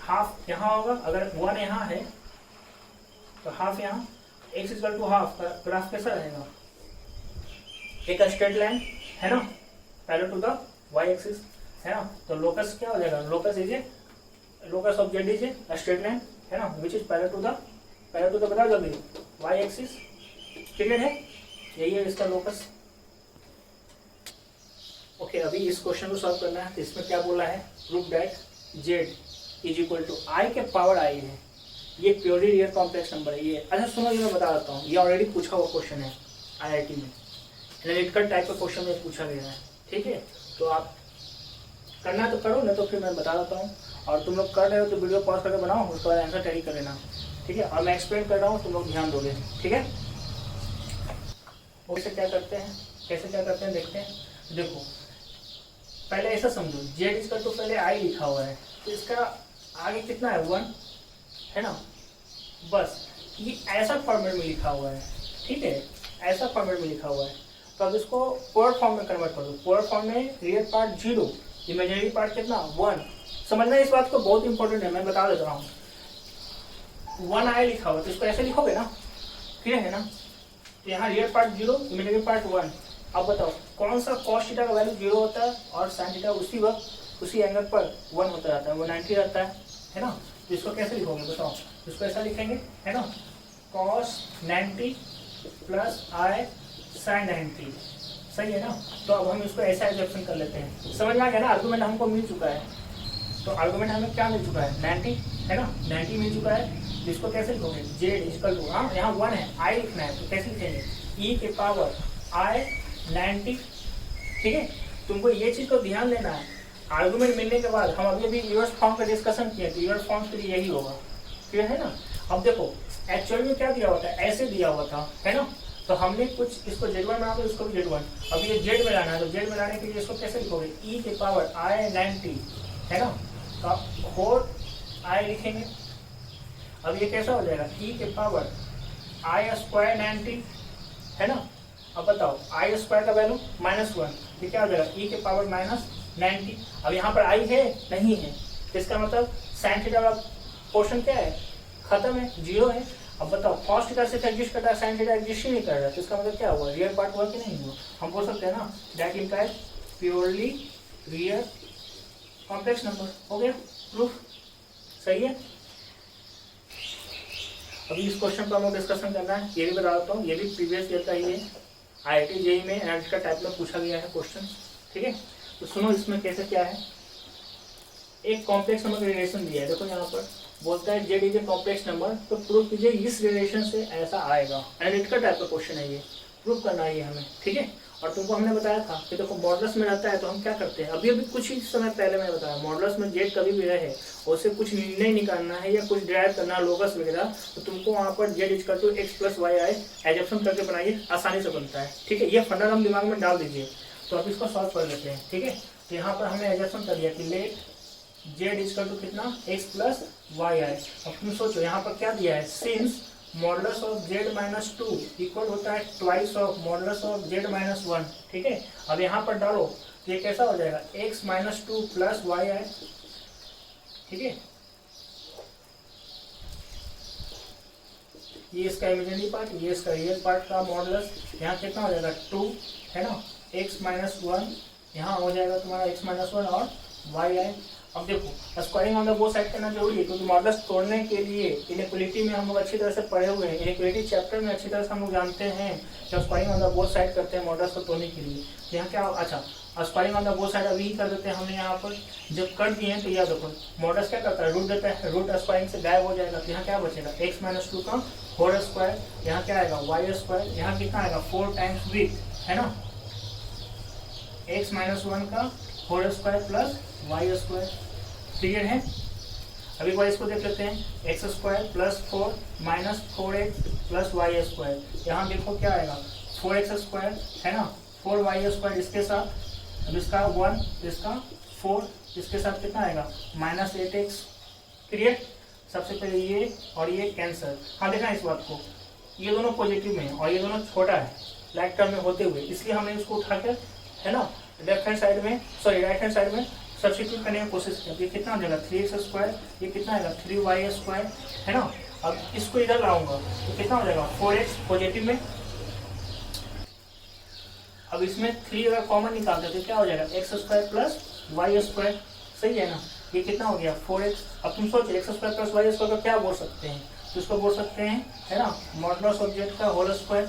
हाफ यहाँ होगा, अगर 1 यहाँ है तो हाफ यहाँ, x इक्वल टू हाफ का ग्राफ कैसा रहेगा, एक स्ट्रेट लाइन है ना, parallel to the y axis है ना। तो लोकस क्या हो जाएगा, locus is a, locus of z is a straight line है ना, which is parallel to the बता जल्दी y एक्सिस। क्लियर है, यही है इसका लोकस। ओके, अभी इस क्वेश्चन को सॉल्व करना है। तो इसमें क्या बोला है, prove that z is equal to i के पावर i है। ये प्योरली रियल कॉम्प्लेक्स नंबर है ये। अच्छा सुनो, ये मैं बता देता हूँ, ये ऑलरेडी पूछा हुआ क्वेश्चन है IIT में, एनालिटिकल टाइप का क्वेश्चन में पूछा गया है। ठीक है, तो आप करना तो करो, नहीं तो फिर मैं बता देता हूँ। और तुम लोग कर रहे हो तो वीडियो पॉज करके बनाओ, उसके बाद आंसर टैली कर लेना। ठीक है, और मैं एक्सप्लेन कर रहा हूँ, तुम लोग ध्यान दोगे। ठीक है, उससे क्या करते हैं, कैसे क्या करते हैं देखते हैं। देखो पहले ऐसा समझो, जेड इसका तो पहले आई लिखा हुआ है, तो इसका आगे कितना है 1 है ना, बस ये ऐसा फॉर्मेट में लिखा हुआ है। ठीक है, ऐसा फॉर्मेट में लिखा हुआ है। तो अब इसको पोलर फॉर्म में कन्वर्ट कर दो। पोलर फॉर्म में रियल पार्ट 0, इमेजिनरी पार्ट कितना 1। समझना इस बात को, बहुत इंपॉर्टेंट है, मैं बता देता हूँ। 1 आई लिखा हुआ, तो इसको ऐसे लिखोगे ना, क्लियर है ना। तो यहाँ रियल पार्ट 0, इमेजिनरी पार्ट 1। अब बताओ कौन सा कॉस थीटा का वैल्यू 0 होता है और साइन थीटा उसी वक्त उसी एंगल पर 1 होता रहता है, वो 90 रहता है ना। तो इसको कैसे लिखोगे बताओ, इसको ऐसा लिखेंगे है ना, कॉस 90 प्लस आई साइन 90, सही है ना। तो अब हम इसको ऐसा एग्जेप्शन कर लेते हैं। समझ में आ गया ना, आर्गूमेंट हमको मिल चुका है। तो आर्गूमेंट हमें क्या मिल चुका है, 90 है ना, 90 मिल चुका है। तो इसको कैसे लिखोगे, जेड इक्वल टू, हाँ यहाँ 1 है, आई लिखना है, तो कैसे लिखेंगे, ई के पावर आई 90। ठीक है, तुमको ये चीज को ध्यान देना है। आर्गुमेंट मिलने के बाद हम अभी रिवर्स फॉर्म का डिस्कशन किए, तो रिवर्स फॉर्म के लिए यही होगा। क्लियर है ना। अब देखो एक्चुअल में क्या दिया हुआ था, ऐसे दिया हुआ था है ना। तो हमने कुछ इसको Z1 बना दो, इसको भी Z1। अब ये Z में लाना है, तो Z में लाने के लिए इसको कैसे लिखोगे, ई के पावर आई 90 है ना, तो 4 लिखेंगे। अब ये कैसा हो जाएगा, ई के पावर आई स्क्वायर 90 है ना। अब बताओ आई स्क्वायर का वैल्यू -1, ये क्या हो जाएगा, ई के पावर -90। अब यहाँ पर आई है नहीं है, तो इसका मतलब साइन थीटा वाला पोर्शन क्या है, खत्म है, 0 है। अब बताओ कॉस थीटा से एग्जिस्ट करता है, साइन थीटा एग्जिस्ट ही नहीं कर रहा, तो इसका मतलब क्या हुआ, रियल पार्ट हुआ कि नहीं हुआ। हम बोल सकते हैं ना, that implies purely real complex number. हो गया प्रूफ, सही है। अभी इस क्वेश्चन पर हमें डिस्कशन करना है, ये भी बता देता हूँ, ये भी प्रीवियस ईयर का ही है, IIT जेईई में एनालिटिकल टाइप में पूछा गया है क्वेश्चन। ठीक है, तो सुनो इसमें कैसे क्या है। एक कॉम्प्लेक्स नंबर का रिलेशन दिया है, देखो यहाँ पर बोलता है Z is a complex number, तो प्रूव कीजिए इस रिलेशन से ऐसा आएगा। एनालिटिकल टाइप का क्वेश्चन है ये, प्रूव करना है ये हमें। ठीक है, और तुमको हमने बताया था कि देखो मॉडुलस में रहता है तो हम क्या करते हैं, अभी कुछ ही समय पहले मैंने बताया, मॉडुलस में जेड कभी भी रहे उससे कुछ निर्णय निकालना है या कुछ डिराइव करना है लोकस वगैरह, तो तुमको वहाँ पर z equal to x plus y i assumption करके बनाइए, आसानी से बनता है। ठीक है, ये फंडा हम दिमाग में डाल दीजिए। तो अब इसको सॉल्व कर लेते हैं। ठीक है, तो यहाँ पर हमने एजप्शन कर लिया कि लेट जेड इक्वल टू कितना, x प्लस वाई आई। अब तुम सोचो यहाँ पर क्या दिया है, since modulus of z minus 2 equal होता है twice of modulus of z minus 1। ठीक है, अब यहाँ पर डालो तो ये कैसा हो जाएगा, x माइनस 2 प्लस वाई आई। ठीक है, ये इसका इमेजिनरी पार्ट, ये इसका रियल पार्ट का मॉडुलस, यहाँ कितना हो जाएगा 2 है ना, x माइनस 1 यहाँ हो जाएगा तुम्हारा x माइनस 1 और वाई आई। अब देखो squaring on the both side करना जरूरी है, क्योंकि मॉडुलस तोड़ने के लिए इनइक्वालिटी में हम लोग अच्छी तरह से पढ़े हुए हैं, इनइक्वालिटी चैप्टर में अच्छी तरह से हम लोग जानते हैं जब squaring on the both side करते हैं मॉडुलस को तोड़ने के लिए। तो यहाँ क्या, अच्छा squaring on the both side अभी कर देते हैं हमने यहाँ पर, जब कर दिए हैं तो याद रखो मॉडुलस क्या करता है, रूट देता है, रूट स्क्वायरिंग से गायब हो जाएगा। तो यहाँ क्या बचेगा, x माइनस 2 का होल स्क्वायर, यहाँ क्या आएगा वाई स्क्वायर, यहाँ कितना आएगा 4 टाइम्स विथ है ना, x माइनस 1 का whole square plus y square. Clear है। अभी बार इसको देख लेते हैं, x square plus 4 minus 4x plus y square. यहाँ देखो क्या आएगा 4x स्क्वायर है ना, 4y स्क्वायर इसके साथ, अब इसका 1 इसका 4 इसके साथ कितना आएगा माइनस 8x। क्लियर, सबसे पहले ये और ये कैंसर। हाँ देखना इस बात को, ये दोनों पॉजिटिव में और ये दोनों छोटा है लाइक टर्म में होते हुए, इसलिए हमने इसको उठाकर है ना लेफ्ट हैंड साइड में, सॉरी राइट हैंड साइड में सब्स्टिट्यूट करने की कोशिश किया, ये कितना हो जाएगा 3x², ये कितना आएगा 3y², है ना। अब इसको इधर लाऊंगा तो कितना हो जाएगा 4x पॉजिटिव में। अब इसमें 3 अगर कॉमन निकालते तो क्या हो जाएगा x² प्लस y², सही है ना। ये कितना हो गया 4x। अब तुम सोचो x² प्लस y² का क्या बोल सकते हैं, तो इसको बोल सकते हैं, है ना, मॉडुलस ऑफ z का होल स्क्वायर।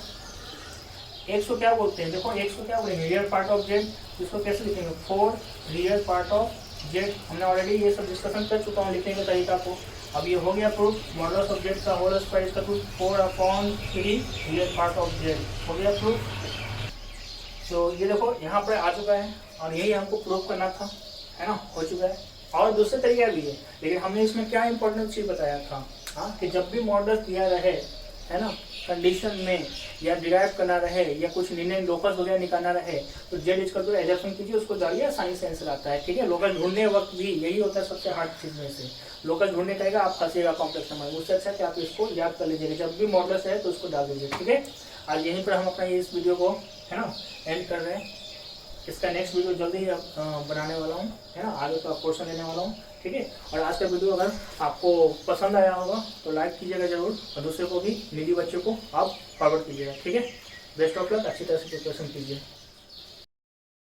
x को क्या बोलते हैं, देखो x को क्या बोलेंगे रियल पार्ट ऑफ z, इसको कैसे लिखेंगे 4 रियल पार्ट ऑफ z। हमने ऑलरेडी ये सब डिस्कशन कर चुका हूँ लिखने के तरीका को। अब ये हो गया प्रूफ, मॉडुलस ऑफ z का होल स्क्वायर, इसका proof 4/3 real part of z हो गया प्रूफ। तो ये देखो यहाँ पर आ चुका है और यही हमको प्रूफ करना था, है ना, हो चुका है। और दूसरे तरीका भी है, लेकिन हमने इसमें क्या इंपॉर्टेंट चीज बताया था, हाँ, कि जब भी मॉडल दिया रहे, है ना, कंडीशन में या डिराइव करना रहे या कुछ निर्णय लोकस वगैरह निकालना रहे तो जेड इसका जो एजप्शन कीजिए, उसको डालिए, आसानी से आंसर आता है। ठीक है, लोकस ढूंढने वक्त भी यही होता है सबसे हार्ड चीज में से, लोकस ढूंढने कहेगा आप फंसेगा कॉम्प्लेक्स नंबर, उससे अच्छा कि आप इसको याद कर लीजिएगा, जब भी मॉडल्स है तो उसको डाल दीजिए। ठीक है, आज यहीं पर हम अपना इस वीडियो को, है ना, एंड कर रहे हैं। इसका नेक्स्ट वीडियो जल्दी ही बनाने वाला हूँ, है ना, आगे का पोर्शन लेने वाला हूँ। ठीक है, और आज का वीडियो अगर आपको पसंद आया होगा तो लाइक कीजिएगा जरूर, और दूसरे को भी, निजी बच्चों को आप फॉरवर्ड कीजिएगा। ठीक है, बेस्ट ऑफ लक, अच्छी तरह से प्रिपरेशन कीजिए।